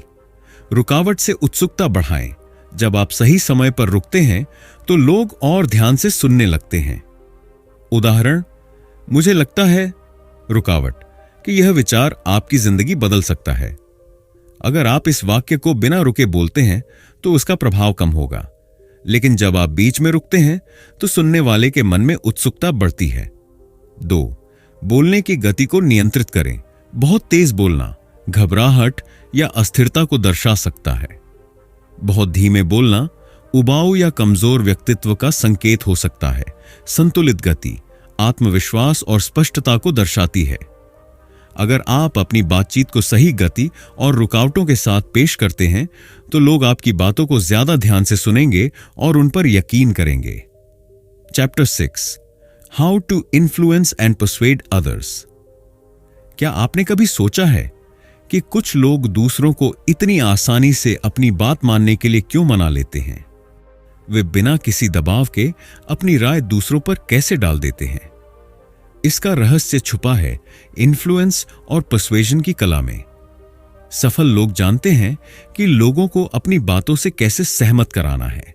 रुकावट से उत्सुकता बढ़ाएं। जब आप सही समय पर रुकते हैं तो लोग और ध्यान से सुनने लगते हैं। उदाहरण, मुझे लगता है रुकावट कि यह विचार आपकी जिंदगी बदल सकता है। अगर आप इस वाक्य को बिना रुके बोलते हैं तो उसका प्रभाव कम होगा, लेकिन जब आप बीच में रुकते हैं तो सुनने वाले के मन में उत्सुकता बढ़ती है। 2. बोलने की गति को नियंत्रित करें। बहुत तेज बोलना घबराहट या अस्थिरता को दर्शा सकता है। बहुत धीमे बोलना उबाऊ या कमजोर व्यक्तित्व का संकेत हो सकता है। संतुलित गति आत्मविश्वास और स्पष्टता को दर्शाती है। अगर आप अपनी बातचीत को सही गति और रुकावटों के साथ पेश करते हैं तो लोग आपकी बातों को ज्यादा ध्यान से सुनेंगे और उन पर यकीन करेंगे। Chapter 6 how to influence and persuade others. क्या आपने कभी सोचा है कि कुछ लोग दूसरों को इतनी आसानी से अपनी बात मानने के लिए क्यों मना लेते हैं? वे बिना किसी दबाव के अपनी राय दूसरों पर कैसे डाल देते हैं? इसका रहस्य छुपा है इन्फ्लुएंस और पर्सुएशन की कला में। सफल लोग जानते हैं कि लोगों को अपनी बातों से कैसे सहमत कराना है।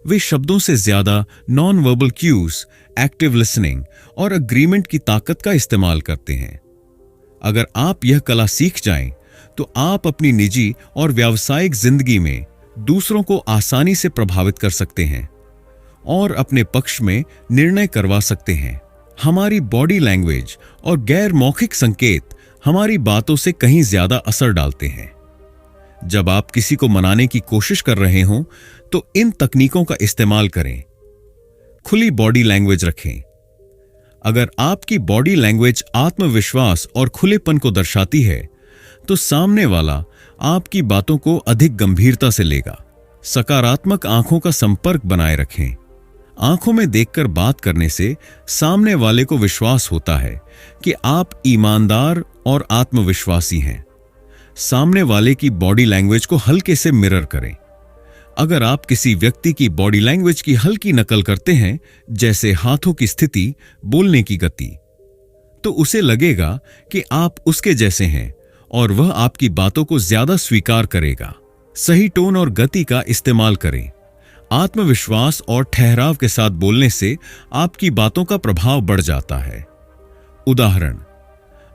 वे शब्दों से ज्यादा non verbal cues, active listening और अग्रीमेंट की ताकत का इस्तेमाल करते हैं। अगर आप यह कला सीख जाएं, तो आप अपनी निजी और व्यावसायिक जिंदगी में दूसरों को आसानी से प्रभावित कर सकते हैं और अपने पक्ष में निर्णय करवा सकते हैं। हमारी बॉडी लैंग्वेज और गैर मौखिक संकेत हमारी बातों से कहीं ज्यादा असर डालते हैं। जब आप किसी को मनाने की कोशिश कर रहे हों, तो इन तकनीकों का इस्तेमाल करें। खुली बॉडी लैंग्वेज रखें। अगर आपकी बॉडी लैंग्वेज आत्मविश्वास और खुलेपन को दर्शाती है, तो सामने वाला आपकी बातों को अधिक गंभीरता से लेगा। सकारात्मक आंखों का संपर्क बनाए रखें। आंखों में देखकर बात करने से सामने वाले को विश्वास होता है कि आप ईमानदार और आत्मविश्वासी हैं। सामने वाले की बॉडी लैंग्वेज को हल्के से मिरर करें। अगर आप किसी व्यक्ति की बॉडी लैंग्वेज की हल्की नकल करते हैं, जैसे हाथों की स्थिति, बोलने की गति, तो उसे लगेगा कि आप उसके जैसे हैं और वह आपकी बातों को ज्यादा स्वीकार करेगा। सही टोन और गति का इस्तेमाल करें। आत्मविश्वास और ठहराव के साथ बोलने से आपकी बातों का प्रभाव बढ़ जाता है। उदाहरण,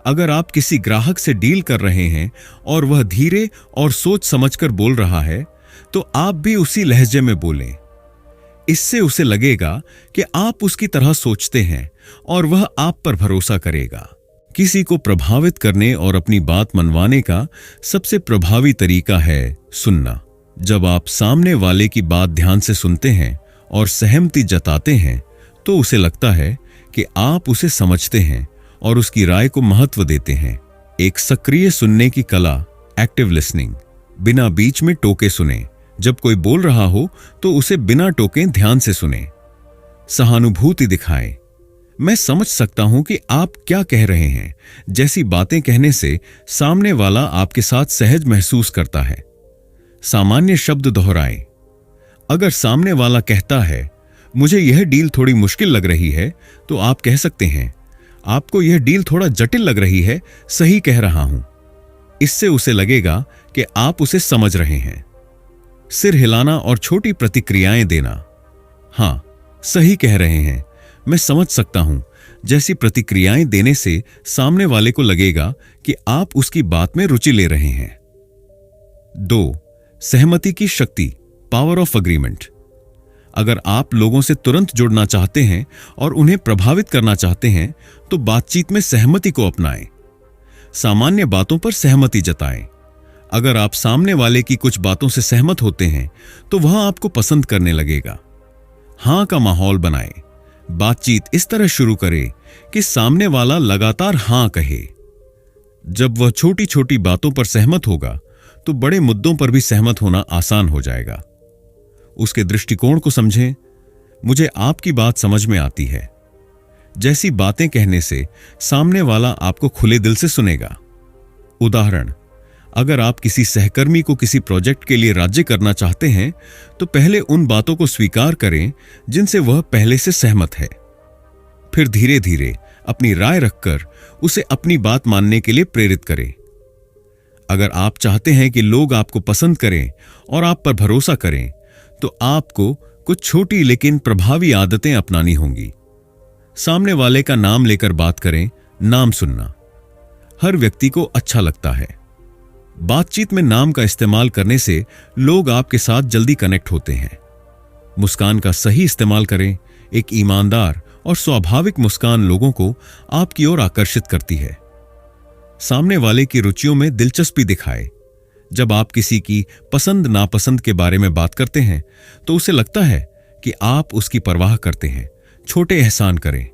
अगर आप किसी ग्राहक से डील कर रहे हैं और वह धीरे और सोच समझकर बोल रहा है, तो आप भी उसी लहजे में बोलें। इससे उसे लगेगा कि आप उसकी तरह सोचते हैं और वह आप पर भरोसा करेगा। किसी को प्रभावित करने और अपनी बात मनवाने का सबसे प्रभावी तरीका है सुनना। जब आप सामने वाले की बात ध्यान से सुनते हैं और सहमति जताते हैं, तो उसे लगता है कि आप उसे समझते हैं और उसकी राय को महत्व देते हैं। एक सक्रिय सुनने की कला, एक्टिव लिसनिंग। बिना बीच में टोके सुने। जब कोई बोल रहा हो तो उसे बिना टोके ध्यान से सुने। सहानुभूति दिखाएं। मैं समझ सकता हूं कि आप क्या कह रहे हैं जैसी बातें कहने से सामने वाला आपके साथ सहज महसूस करता है। सामान्य शब्द दोहराएं। अगर सामने वाला कहता है मुझे यह डील थोड़ी मुश्किल लग रही है, तो आप कह सकते हैं आपको यह डील थोड़ा जटिल लग रही है, सही कह रहा हूं। इससे उसे लगेगा कि आप उसे समझ रहे हैं। सिर हिलाना और छोटी प्रतिक्रियाएं देना। हां, सही कह रहे हैं, मैं समझ सकता हूं जैसी प्रतिक्रियाएं देने से सामने वाले को लगेगा कि आप उसकी बात में रुचि ले रहे हैं। 2. सहमति की शक्ति, पावर ऑफ अग्रीमेंट। अगर आप लोगों से तुरंत जुड़ना चाहते हैं और उन्हें प्रभावित करना चाहते हैं तो बातचीत में सहमति को अपनाएं। सामान्य बातों पर सहमति जताएं। अगर आप सामने वाले की कुछ बातों से सहमत होते हैं तो वह आपको पसंद करने लगेगा। हां का माहौल बनाएं। बातचीत इस तरह शुरू करें कि सामने वाला लगातार हां कहे। जब वह छोटी छोटी बातों पर सहमत होगा तो बड़े मुद्दों पर भी सहमत होना आसान हो जाएगा। उसके दृष्टिकोण को समझें। मुझे आपकी बात समझ में आती है जैसी बातें कहने से सामने वाला आपको खुले दिल से सुनेगा। उदाहरण, अगर आप किसी सहकर्मी को किसी प्रोजेक्ट के लिए राज्य करना चाहते हैं तो पहले उन बातों को स्वीकार करें जिनसे वह पहले से सहमत है। फिर धीरे धीरे अपनी राय रखकर उसे अपनी बात मानने के लिए प्रेरित करें। अगर आप चाहते हैं कि लोग आपको पसंद करें और आप पर भरोसा करें तो आपको कुछ छोटी लेकिन प्रभावी आदतें अपनानी होंगी। सामने वाले का नाम लेकर बात करें। नाम सुनना हर व्यक्ति को अच्छा लगता है। बातचीत में नाम का इस्तेमाल करने से लोग आपके साथ जल्दी कनेक्ट होते हैं। मुस्कान का सही इस्तेमाल करें। एक ईमानदार और स्वाभाविक मुस्कान लोगों को आपकी ओर आकर्षित करती है। सामने वाले की रुचियों में दिलचस्पी दिखाए। जब आप किसी की पसंद नापसंद के बारे में बात करते हैं तो उसे लगता है कि आप उसकी परवाह करते हैं। छोटे एहसान करें।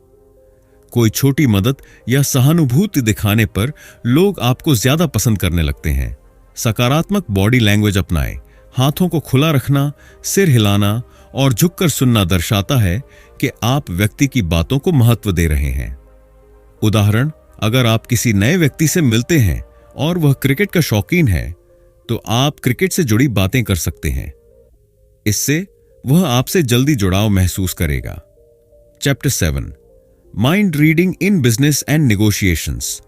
कोई छोटी मदद या सहानुभूति दिखाने पर लोग आपको ज्यादा पसंद करने लगते हैं। सकारात्मक बॉडी लैंग्वेज अपनाएं। हाथों को खुला रखना, सिर हिलाना और झुककर सुनना दर्शाता है कि आप व्यक्ति की बातों को महत्व दे रहे हैं। उदाहरण, अगर आप किसी नए व्यक्ति से मिलते हैं और वह क्रिकेट का शौकीन है तो आप क्रिकेट से जुड़ी बातें कर सकते हैं। इससे वह आपसे जल्दी जुड़ाव महसूस करेगा। Chapter 7, mind reading in business and negotiations.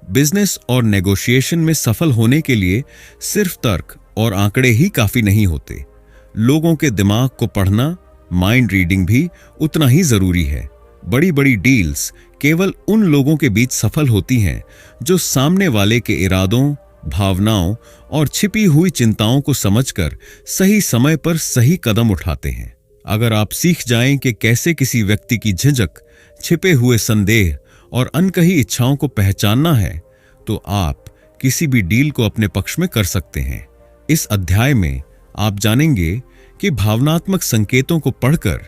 Business और नेगोशिएशन में सफल होने के लिए सिर्फ तर्क और आंकड़े ही काफी नहीं होते। लोगों के दिमाग को पढ़ना, माइंड रीडिंग भी उतना ही जरूरी है। बड़ी बड़ी डील्स केवल उन लोगों के बीच सफल होती हैं जो सामने वाले के इरादों, भावनाओं और छिपी हुई चिंताओं को समझकर सही समय पर सही कदम उठाते हैं। अगर आप सीख जाएं कि कैसे किसी व्यक्ति की झिझक, छिपे हुए संदेह और अनकही इच्छाओं को पहचानना है तो आप किसी भी डील को अपने पक्ष में कर सकते हैं। इस अध्याय में आप जानेंगे कि भावनात्मक संकेतों को पढ़कर,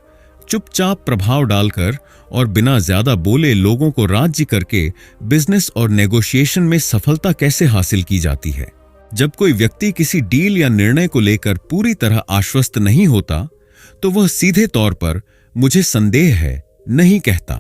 चुपचाप प्रभाव डालकर और बिना ज्यादा बोले लोगों को राजी करके बिजनेस और नेगोशिएशन में सफलता कैसे हासिल की जाती है। जब कोई व्यक्ति किसी डील या निर्णय को लेकर पूरी तरह आश्वस्त नहीं होता तो वह सीधे तौर पर मुझे संदेह है नहीं कहता,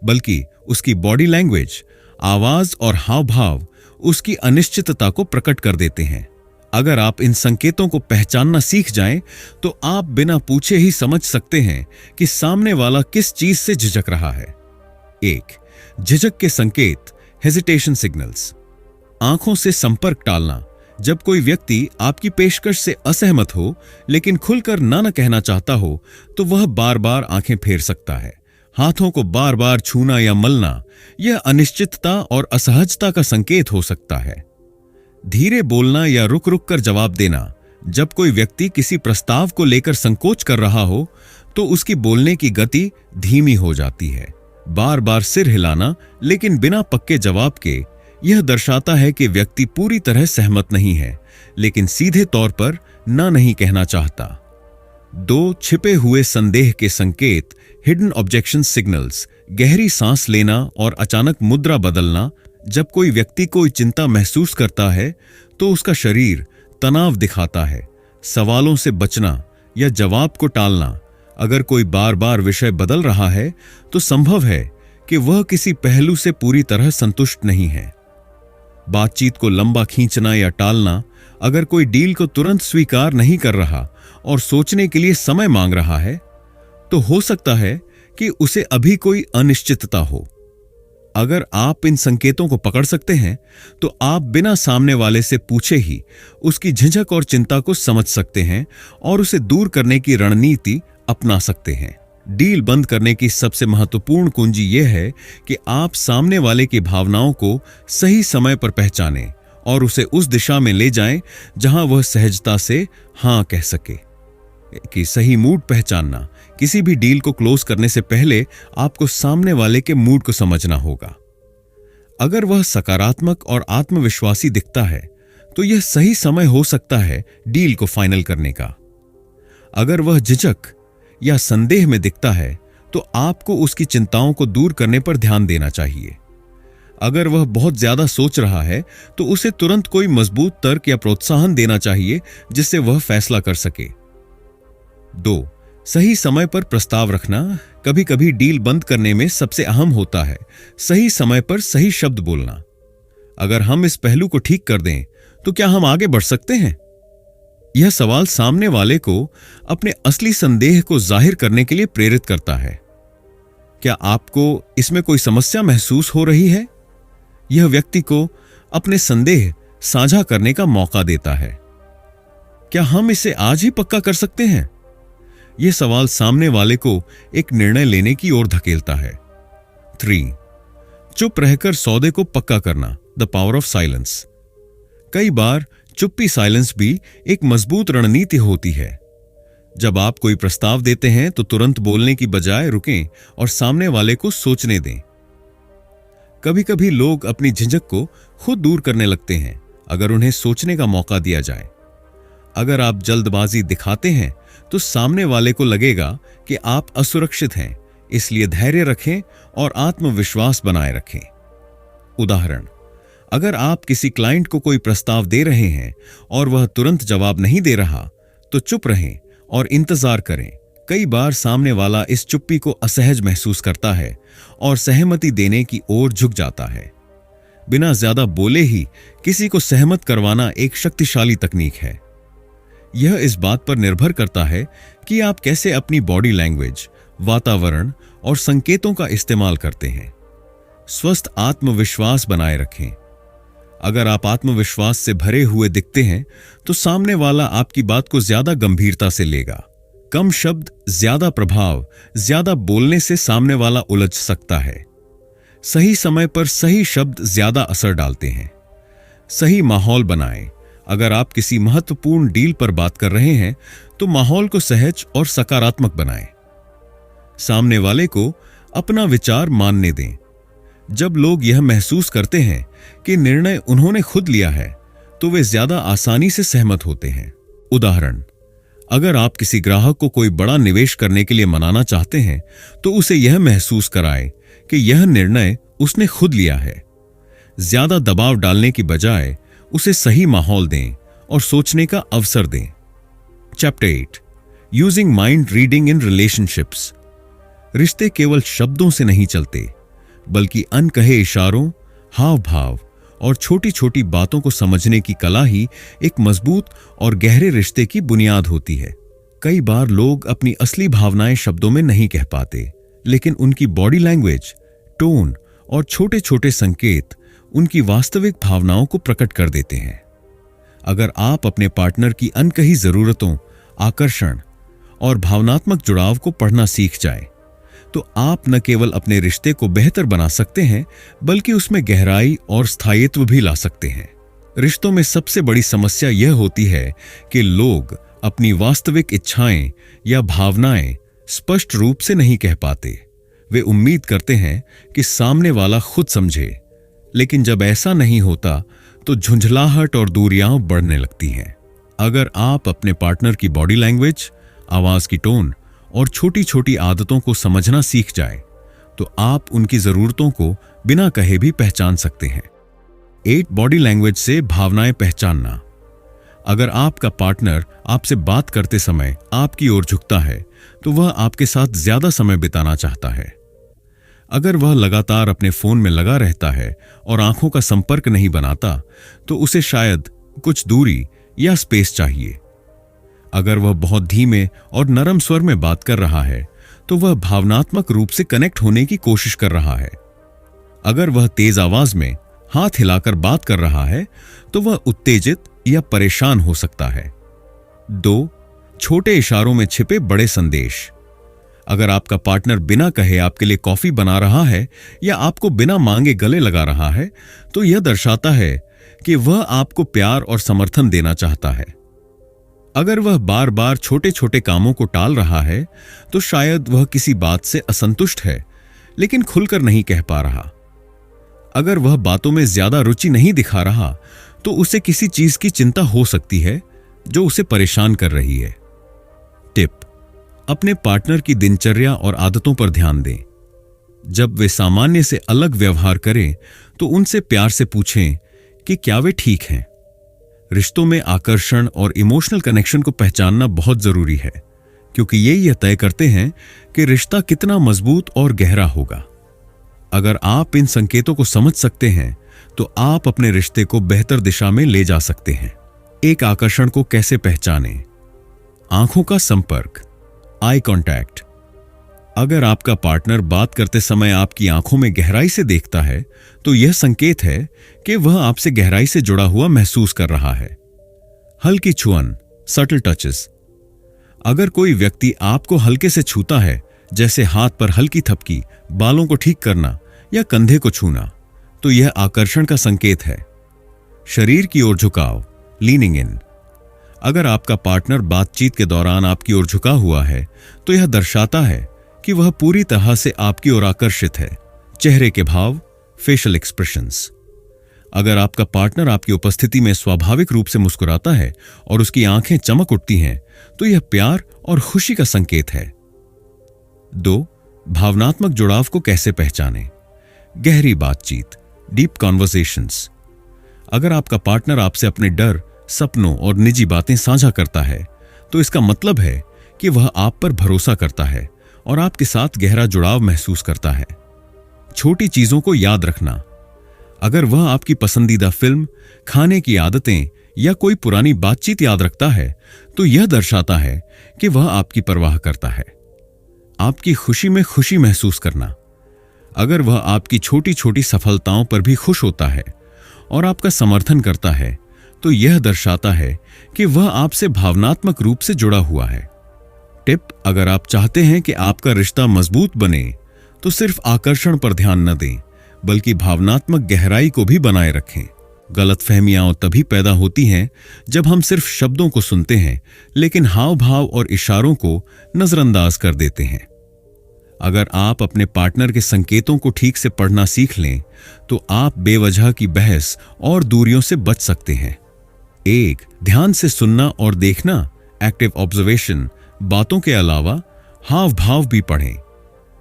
बल्कि उसकी बॉडी लैंग्वेज, आवाज और हाव भाव उसकी अनिश्चितता को प्रकट कर देते हैं। अगर आप इन संकेतों को पहचानना सीख जाएं तो आप बिना पूछे ही समझ सकते हैं कि सामने वाला किस चीज से झिझक रहा है। 1. झिझक के संकेत, हेजिटेशन सिग्नल्स। आंखों से संपर्क टालना। जब कोई व्यक्ति आपकी पेशकश से असहमत हो लेकिन खुलकर ना कहना चाहता हो तो वह बार बार आंखें फेर सकता है। हाथों को बार बार छूना या मलना यह अनिश्चितता और असहजता का संकेत हो सकता है। धीरे बोलना या रुक रुक कर जवाब देना। जब कोई व्यक्ति किसी प्रस्ताव को लेकर संकोच कर रहा हो तो उसकी बोलने की गति धीमी हो जाती है। बार बार सिर हिलाना लेकिन बिना पक्के जवाब के यह दर्शाता है कि व्यक्ति पूरी तरह सहमत नहीं है लेकिन सीधे तौर पर ना नहीं कहना चाहता। 2. छिपे हुए संदेह के संकेत, हिडन ऑब्जेक्शन सिग्नल्स, गहरी सांस लेना और अचानक मुद्रा बदलना। जब कोई व्यक्ति कोई चिंता महसूस करता है तो उसका शरीर तनाव दिखाता है, सवालों से बचना या जवाब को टालना। अगर कोई बार बार विषय बदल रहा है तो संभव है कि वह किसी पहलू से पूरी तरह संतुष्ट नहीं है। बातचीत को लंबा खींचना या टालना। अगर कोई डील को तुरंत स्वीकार नहीं कर रहा और सोचने के लिए समय मांग रहा है तो हो सकता है कि उसे अभी कोई अनिश्चितता हो। अगर आप इन संकेतों को पकड़ सकते हैं तो आप बिना सामने वाले से पूछे ही उसकी झिझक और चिंता को समझ सकते हैं और उसे दूर करने की रणनीति अपना सकते हैं। डील बंद करने की सबसे महत्वपूर्ण कुंजी यह है कि आप सामने वाले की भावनाओं को सही समय पर पहचानें और उसे उस दिशा में ले जाएं जहां वह सहजता से हां कह सके। कि सही मूड पहचानना। किसी भी डील को क्लोज करने से पहले आपको सामने वाले के मूड को समझना होगा। अगर वह सकारात्मक और आत्मविश्वासी दिखता है तो यह सही समय हो सकता है डील को फाइनल करने का। अगर वह झिझक या संदेह में दिखता है तो आपको उसकी चिंताओं को दूर करने पर ध्यान देना चाहिए। अगर वह बहुत ज्यादा सोच रहा है तो उसे तुरंत कोई मजबूत तर्क या प्रोत्साहन देना चाहिए जिससे वह फैसला कर सके। 2. सही समय पर प्रस्ताव रखना। कभी कभी डील बंद करने में सबसे अहम होता है सही समय पर सही शब्द बोलना। अगर हम इस पहलू को ठीक कर दें तो क्या हम आगे बढ़ सकते हैं? यह सवाल सामने वाले को अपने असली संदेह को जाहिर करने के लिए प्रेरित करता है। क्या आपको इसमें कोई समस्या महसूस हो रही है? यह व्यक्ति को अपने संदेह साझा करने का मौका देता है। क्या हम इसे आज ही पक्का कर सकते हैं? यह सवाल सामने वाले को एक निर्णय लेने की ओर धकेलता है। 3. चुप रहकर सौदे को पक्का करना। The power of silence. कई बार चुप्पी साइलेंस भी एक मजबूत रणनीति होती है। जब आप कोई प्रस्ताव देते हैं तो तुरंत बोलने की बजाय रुकें और सामने वाले को सोचने दें। कभी कभी लोग अपनी झिझक को खुद दूर करने लगते हैं अगर उन्हें सोचने का मौका दिया जाए। अगर आप जल्दबाजी दिखाते हैं तो सामने वाले को लगेगा कि आप असुरक्षित हैं, इसलिए धैर्य रखें और आत्मविश्वास बनाए रखें। उदाहरण, अगर आप किसी क्लाइंट को कोई प्रस्ताव दे रहे हैं और वह तुरंत जवाब नहीं दे रहा तो चुप रहें और इंतजार करें। कई बार सामने वाला इस चुप्पी को असहज महसूस करता है और सहमति देने की ओर झुक जाता है। बिना ज्यादा बोले ही किसी को सहमत करवाना एक शक्तिशाली तकनीक है। यह इस बात पर निर्भर करता है कि आप कैसे अपनी बॉडी लैंग्वेज, वातावरण और संकेतों का इस्तेमाल करते हैं। स्वस्थ आत्मविश्वास बनाए रखें। अगर आप आत्मविश्वास से भरे हुए दिखते हैं तो सामने वाला आपकी बात को ज्यादा गंभीरता से लेगा। कम शब्द ज्यादा प्रभाव। ज्यादा बोलने से सामने वाला उलझ सकता है। सही समय पर सही शब्द ज्यादा असर डालते हैं। सही माहौल बनाएं। अगर आप किसी महत्वपूर्ण डील पर बात कर रहे हैं तो माहौल को सहज और सकारात्मक बनाएं। सामने वाले को अपना विचार मानने दें। जब लोग यह महसूस करते हैं कि निर्णय उन्होंने खुद लिया है तो वे ज्यादा आसानी से सहमत होते हैं। उदाहरण, अगर आप किसी ग्राहक को कोई बड़ा निवेश करने के लिए मनाना चाहते हैं तो उसे यह महसूस कराएं कि यह निर्णय उसने खुद लिया है। ज्यादा दबाव डालने की बजाय उसे सही माहौल दें और सोचने का अवसर दें। Chapter 8, using mind reading in relationships. रिश्ते केवल शब्दों से नहीं चलते बल्कि अनकहे इशारों, हाव भाव और छोटी छोटी बातों को समझने की कला ही एक मजबूत और गहरे रिश्ते की बुनियाद होती है। कई बार लोग अपनी असली भावनाएं शब्दों में नहीं कह पाते, लेकिन उनकी बॉडी लैंग्वेज, टोन और छोटे छोटे संकेत उनकी वास्तविक भावनाओं को प्रकट कर देते हैं। अगर आप अपने पार्टनर की अनकही जरूरतों, आकर्षण और भावनात्मक जुड़ाव को पढ़ना सीख जाए तो आप न केवल अपने रिश्ते को बेहतर बना सकते हैं बल्कि उसमें गहराई और स्थायित्व भी ला सकते हैं। रिश्तों में सबसे बड़ी समस्या यह होती है कि लोग अपनी वास्तविक इच्छाएं या भावनाएं स्पष्ट रूप से नहीं कह पाते। वे उम्मीद करते हैं कि सामने वाला खुद समझे, लेकिन जब ऐसा नहीं होता तो झुंझलाहट और दूरियां बढ़ने लगती हैं। अगर आप अपने पार्टनर की बॉडी लैंग्वेज, आवाज की टोन और छोटी छोटी आदतों को समझना सीख जाए तो आप उनकी जरूरतों को बिना कहे भी पहचान सकते हैं। 8 बॉडी लैंग्वेज से भावनाएं पहचानना। अगर आपका पार्टनर आपसे बात करते समय आपकी ओर झुकता है तो वह आपके साथ ज्यादा समय बिताना चाहता है। अगर वह लगातार अपने फोन में लगा रहता है और आंखों का संपर्क नहीं बनाता तो उसे शायद कुछ दूरी या स्पेस चाहिए। अगर वह बहुत धीमे और नरम स्वर में बात कर रहा है तो वह भावनात्मक रूप से कनेक्ट होने की कोशिश कर रहा है। अगर वह तेज आवाज में हाथ हिलाकर बात कर रहा है तो वह उत्तेजित या परेशान हो सकता है। 2 छोटे इशारों में छिपे बड़े संदेश। अगर आपका पार्टनर बिना कहे आपके लिए कॉफी बना रहा है या आपको बिना मांगे गले लगा रहा है तो यह दर्शाता है कि वह आपको प्यार और समर्थन देना चाहता है। अगर वह बार बार छोटे छोटे कामों को टाल रहा है तो शायद वह किसी बात से असंतुष्ट है लेकिन खुलकर नहीं कह पा रहा। अगर वह बातों में ज्यादा रुचि नहीं दिखा रहा तो उसे किसी चीज की चिंता हो सकती है जो उसे परेशान कर रही है। टिप: अपने पार्टनर की दिनचर्या और आदतों पर ध्यान दें। जब वे सामान्य से अलग व्यवहार करें तो उनसे प्यार से पूछें कि क्या वे ठीक हैं। रिश्तों में आकर्षण और इमोशनल कनेक्शन को पहचानना बहुत जरूरी है क्योंकि यह तय करते हैं कि रिश्ता कितना मजबूत और गहरा होगा। अगर आप इन संकेतों को समझ सकते हैं तो आप अपने रिश्ते को बेहतर दिशा में ले जा सकते हैं। एक आकर्षण को कैसे पहचानें? आंखों का संपर्क, आई कांटेक्ट। अगर आपका पार्टनर बात करते समय आपकी आंखों में गहराई से देखता है तो यह संकेत है कि वह आपसे गहराई से जुड़ा हुआ महसूस कर रहा है। हल्की छुअन, सटल टचेस। अगर कोई व्यक्ति आपको हल्के से छूता है, जैसे हाथ पर हल्की थपकी, बालों को ठीक करना या कंधे को छूना, तो यह आकर्षण का संकेत है। शरीर की ओर झुकाव, लीनिंग इन। अगर आपका पार्टनर बातचीत के दौरान आपकी ओर झुका हुआ है तो यह दर्शाता है कि वह पूरी तरह से आपकी ओर आकर्षित है। चेहरे के भाव, फेशियल एक्सप्रेशंस। अगर आपका पार्टनर आपकी उपस्थिति में स्वाभाविक रूप से मुस्कुराता है और उसकी आंखें चमक उठती हैं तो यह प्यार और खुशी का संकेत है। 2 भावनात्मक जुड़ाव को कैसे पहचानें? गहरी बातचीत, डीप कॉन्वर्सेशंस। अगर आपका पार्टनर आपसे अपने डर, सपनों और निजी बातें साझा करता है तो इसका मतलब है कि वह आप पर भरोसा करता है और आपके साथ गहरा जुड़ाव महसूस करता है। छोटी चीजों को याद रखना। अगर वह आपकी पसंदीदा फिल्म, खाने की आदतें या कोई पुरानी बातचीत याद रखता है तो यह दर्शाता है कि वह आपकी परवाह करता है। आपकी खुशी में खुशी महसूस करना। अगर वह आपकी छोटी छोटी सफलताओं पर भी खुश होता है और आपका समर्थन करता है तो यह दर्शाता है कि वह आपसे भावनात्मक रूप से जुड़ा हुआ है। टिप: अगर आप चाहते हैं कि आपका रिश्ता मजबूत बने तो सिर्फ आकर्षण पर ध्यान न दें बल्कि भावनात्मक गहराई को भी बनाए रखें। गलतफहमियां तभी पैदा होती हैं जब हम सिर्फ शब्दों को सुनते हैं लेकिन हाव भाव और इशारों को नजरअंदाज कर देते हैं। अगर आप अपने पार्टनर के संकेतों को ठीक से पढ़ना सीख लें तो आप बेवजह की बहस और दूरियों से बच सकते हैं। 1 ध्यान से सुनना और देखना, एक्टिव ऑब्जर्वेशन। बातों के अलावा हाव भाव भी पढ़ें।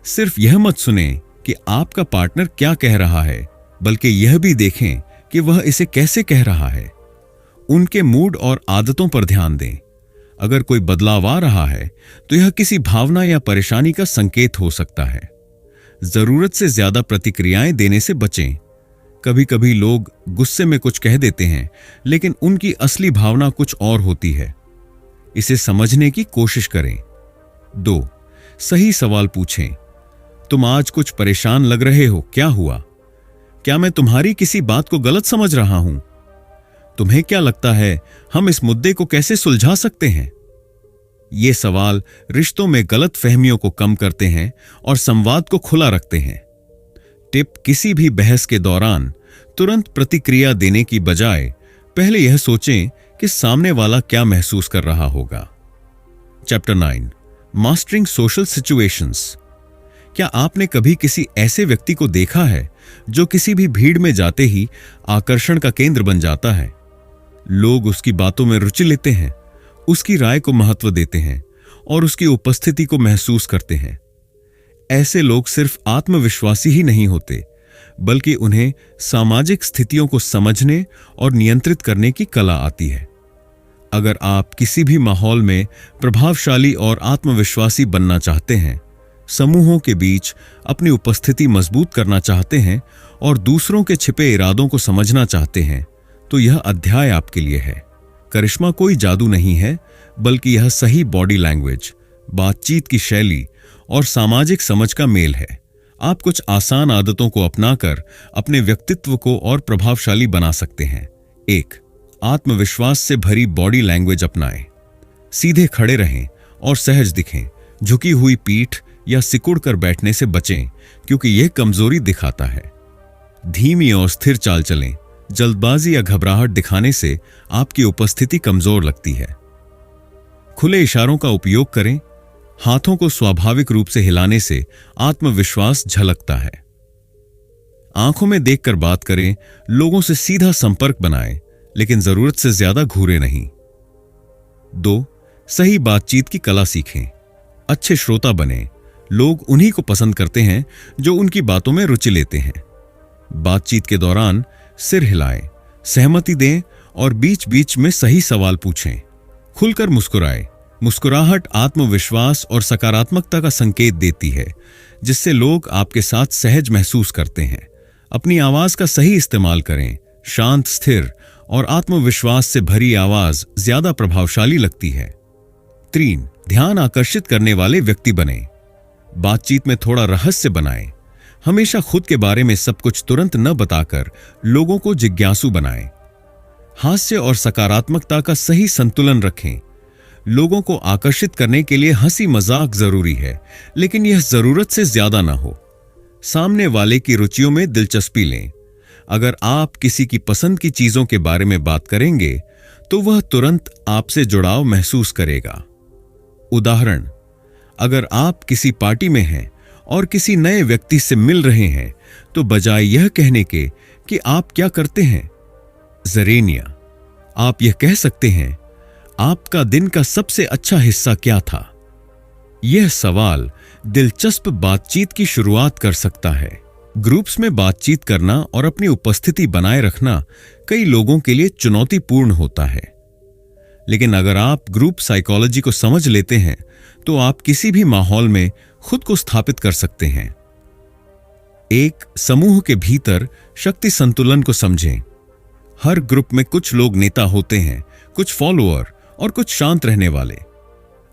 सिर्फ यह मत सुने कि आपका पार्टनर क्या कह रहा है बल्कि यह भी देखें कि वह इसे कैसे कह रहा है। उनके मूड और आदतों पर ध्यान दें। अगर कोई बदलाव आ रहा है तो यह किसी भावना या परेशानी का संकेत हो सकता है। जरूरत से ज्यादा प्रतिक्रियाएं देने से बचें। कभी कभी लोग गुस्से में कुछ कह देते हैं लेकिन उनकी असली भावना कुछ और होती है। इसे समझने की कोशिश करें। 2 सही सवाल पूछें। तुम आज कुछ परेशान लग रहे हो, क्या हुआ? क्या मैं तुम्हारी किसी बात को गलत समझ रहा हूं? तुम्हें क्या लगता है हम इस मुद्दे को कैसे सुलझा सकते हैं? ये सवाल रिश्तों में गलत फहमियों को कम करते हैं और संवाद को खुला रखते हैं। टिप: किसी भी बहस के दौरान तुरंत प्रतिक्रिया देने की बजाय पहले यह सोचें कि सामने वाला क्या महसूस कर रहा होगा। Chapter 9 mastering social situations. क्या आपने कभी किसी ऐसे व्यक्ति को देखा है जो किसी भी भीड़ में जाते ही आकर्षण का केंद्र बन जाता है? लोग उसकी बातों में रुचि लेते हैं, उसकी राय को महत्व देते हैं और उसकी उपस्थिति को महसूस करते हैं। ऐसे लोग सिर्फ आत्मविश्वासी ही नहीं होते, बल्कि उन्हें सामाजिक स्थितियों को समझने और नियंत्रित करने की कला आती है। अगर आप किसी भी माहौल में प्रभावशाली और आत्मविश्वासी बनना चाहते हैं, समूहों के बीच अपनी उपस्थिति मजबूत करना चाहते हैं और दूसरों के छिपे इरादों को समझना चाहते हैं, तो यह अध्याय आपके लिए है। करिश्मा कोई जादू नहीं है, बल्कि यह सही बॉडी लैंग्वेज, बातचीत की शैली और सामाजिक समझ का मेल है। आप कुछ आसान आदतों को अपनाकर अपने व्यक्तित्व को और प्रभावशाली बना सकते हैं। 1. आत्मविश्वास से भरी बॉडी लैंग्वेज अपनाएं। सीधे खड़े रहें और सहज दिखें। झुकी हुई पीठ या सिकुड़ कर बैठने से बचें, क्योंकि यह कमजोरी दिखाता है। धीमी और स्थिर चाल चलें। जल्दबाजी या घबराहट दिखाने से आपकी उपस्थिति कमजोर लगती है। खुले इशारों का उपयोग करें। हाथों को स्वाभाविक रूप से हिलाने से आत्मविश्वास झलकता है। आंखों में देखकर बात करें। लोगों से सीधा संपर्क बनाएं, लेकिन जरूरत से ज्यादा घूरे नहीं। 2. सही बातचीत की कला सीखें। अच्छे श्रोता बनें। लोग उन्हीं को पसंद करते हैं जो उनकी बातों में रुचि लेते हैं। बातचीत के दौरान सिर हिलाएं, सहमति दें और बीच बीच में सही सवाल पूछें। खुलकर मुस्कुराएं। मुस्कुराहट आत्मविश्वास और सकारात्मकता का संकेत देती है, जिससे लोग आपके साथ सहज महसूस करते हैं। अपनी आवाज का सही इस्तेमाल करें। शांत, स्थिर और आत्मविश्वास से भरी आवाज ज्यादा प्रभावशाली लगती है। 3. ध्यान आकर्षित करने वाले व्यक्ति बनें। बातचीत में थोड़ा रहस्य बनाएं। हमेशा खुद के बारे में सब कुछ तुरंत न बताकर लोगों को जिज्ञासु बनाएं। हास्य और सकारात्मकता का सही संतुलन रखें। लोगों को आकर्षित करने के लिए हंसी मजाक जरूरी है, लेकिन यह जरूरत से ज्यादा ना हो। सामने वाले की रुचियों में दिलचस्पी लें। अगर आप किसी की पसंद की चीजों के बारे में बात करेंगे, तो वह तुरंत आपसे जुड़ाव महसूस करेगा। उदाहरण, अगर आप किसी पार्टी में हैं और किसी नए व्यक्ति से मिल रहे हैं, तो बजाय यह कहने के कि आप क्या करते हैं, जरेनिया, आप यह कह सकते हैं, आपका दिन का सबसे अच्छा हिस्सा क्या था। यह सवाल दिलचस्प बातचीत की शुरुआत कर सकता है। ग्रुप्स में बातचीत करना और अपनी उपस्थिति बनाए रखना कई लोगों के लिए चुनौतीपूर्ण होता है, लेकिन अगर आप ग्रुप साइकोलॉजी को समझ लेते हैं, तो आप किसी भी माहौल में खुद को स्थापित कर सकते हैं। 1. समूह के भीतर शक्ति संतुलन को समझें। हर ग्रुप में कुछ लोग नेता होते हैं, कुछ फॉलोअर और कुछ शांत रहने वाले।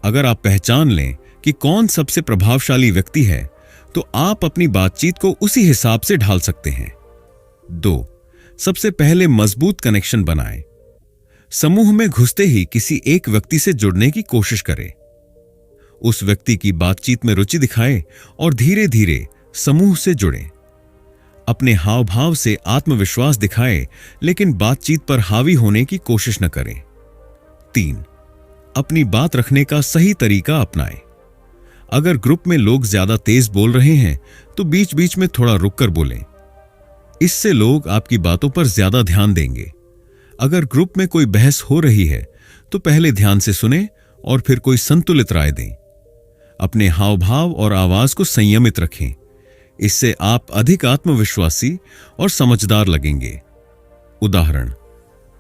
अगर आप पहचान लें कि कौन सबसे प्रभावशाली व्यक्ति है, तो आप अपनी बातचीत को उसी हिसाब से ढाल सकते हैं। 2. सबसे पहले मजबूत कनेक्शन बनाएं। समूह में घुसते ही किसी एक व्यक्ति से जुड़ने की कोशिश करें। उस व्यक्ति की बातचीत में रुचि दिखाएं और धीरे धीरे समूह से जुड़ें। अपने हाव भाव से आत्मविश्वास दिखाएं, लेकिन बातचीत पर हावी होने की कोशिश न करें। 3. अपनी बात रखने का सही तरीका अपनाएं। अगर ग्रुप में लोग ज्यादा तेज बोल रहे हैं, तो बीच बीच में थोड़ा रुककर बोलें। इससे लोग आपकी बातों पर ज्यादा ध्यान देंगे। अगर ग्रुप में कोई बहस हो रही है, तो पहले ध्यान से सुनें और फिर कोई संतुलित राय दें। अपने हाव भाव और आवाज को संयमित रखें। इससे आप अधिक आत्मविश्वासी और समझदार लगेंगे। उदाहरण,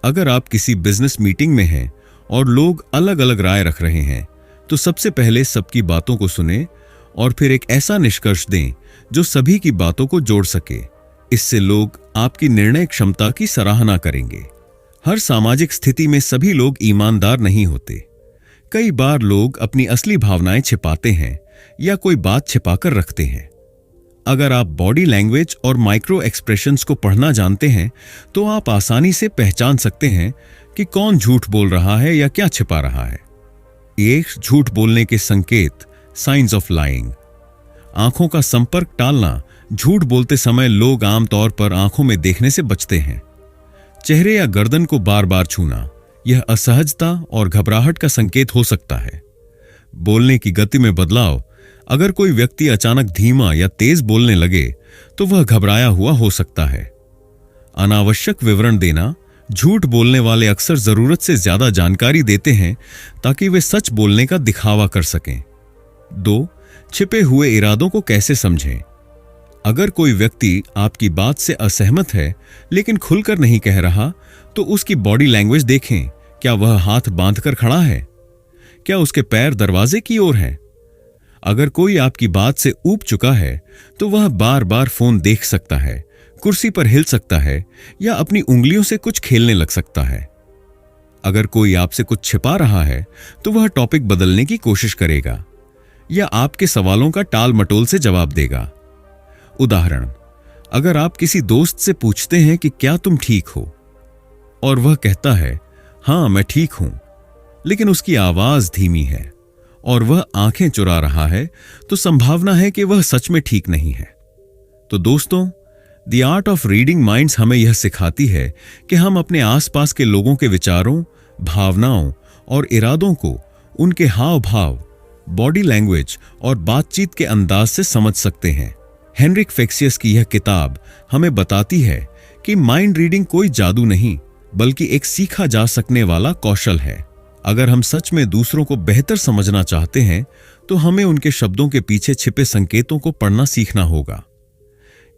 अगर आप किसी बिजनेस मीटिंग में हैं और लोग अलग अलग राय रख रहे हैं, तो सबसे पहले सबकी बातों को सुनें और फिर एक ऐसा निष्कर्ष दें जो सभी की बातों को जोड़ सके। इससे लोग आपकी निर्णय क्षमता की सराहना करेंगे। हर सामाजिक स्थिति में सभी लोग ईमानदार नहीं होते। कई बार लोग अपनी असली भावनाएं छिपाते हैं या कोई बात छिपाकर रखते हैं। अगर आप बॉडी लैंग्वेज और माइक्रो एक्सप्रेशंस को पढ़ना जानते हैं, तो आप आसानी से पहचान सकते हैं कि कौन झूठ बोल रहा है या क्या छिपा रहा है। ये झूठ बोलने के संकेत, साइंस ऑफ लाइंग। आंखों का संपर्क टालना। झूठ बोलते समय लोग आमतौर पर आंखों में देखने से बचते हैं। चेहरे या गर्दन को बार बार छूना, यह असहजता और घबराहट का संकेत हो सकता है। बोलने की गति में बदलाव। अगर कोई व्यक्ति अचानक धीमा या तेज बोलने लगे, तो वह घबराया हुआ हो सकता है। अनावश्यक विवरण देना। झूठ बोलने वाले अक्सर जरूरत से ज्यादा जानकारी देते हैं ताकि वे सच बोलने का दिखावा कर सकें। 2. छिपे हुए इरादों को कैसे समझें? अगर कोई व्यक्ति आपकी बात से असहमत है लेकिन खुलकर नहीं कह रहा, तो उसकी बॉडी लैंग्वेज देखें। क्या वह हाथ बांधकर खड़ा है? क्या उसके पैर दरवाजे की ओर हैं? अगर कोई आपकी बात से ऊब चुका है तो वह बार बार फोन देख सकता है, कुर्सी पर हिल सकता है या अपनी उंगलियों से कुछ खेलने लग सकता है। अगर कोई आपसे कुछ छिपा रहा है तो वह टॉपिक बदलने की कोशिश करेगा या आपके सवालों का टाल मटोल से जवाब देगा। उदाहरण, अगर आप किसी दोस्त से पूछते हैं कि क्या तुम ठीक हो, और वह कहता है हां मैं ठीक हूं, लेकिन उसकी आवाज धीमी है और वह आंखें चुरा रहा है, तो संभावना है कि वह सच में ठीक नहीं है। तो दोस्तों, the art of reading minds हमें यह सिखाती है कि हम अपने आसपास के लोगों के विचारों, भावनाओं और इरादों को उनके हाव भाव, बॉडी लैंग्वेज और बातचीत के अंदाज से समझ सकते हैं। हेनरिक फेक्सियस की यह किताब हमें बताती है कि माइंड रीडिंग कोई जादू नहीं, बल्कि एक सीखा जा सकने वाला कौशल है। अगर हम सच में दूसरों को बेहतर समझना चाहते हैं तो हमें उनके शब्दों के पीछे छिपे संकेतों को पढ़ना सीखना होगा।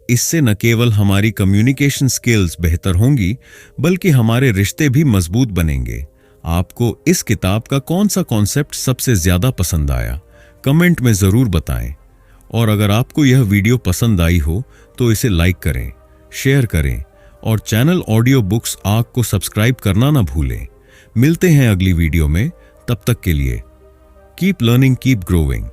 इससे न केवल हमारी कम्युनिकेशन स्किल्स बेहतर होंगी, बल्कि हमारे रिश्ते भी मजबूत बनेंगे। आपको इस किताब का कौन सा कॉन्सेप्ट सबसे ज्यादा पसंद आया, कमेंट में जरूर बताएं। और अगर आपको यह वीडियो पसंद आई हो तो इसे लाइक करें, शेयर करें और चैनल ऑडियो बुक्स आग को सब्सक्राइब करना ना भूलें। मिलते हैं अगली वीडियो में, तब तक के लिए कीप लर्निंग, कीप ग्रोइंग।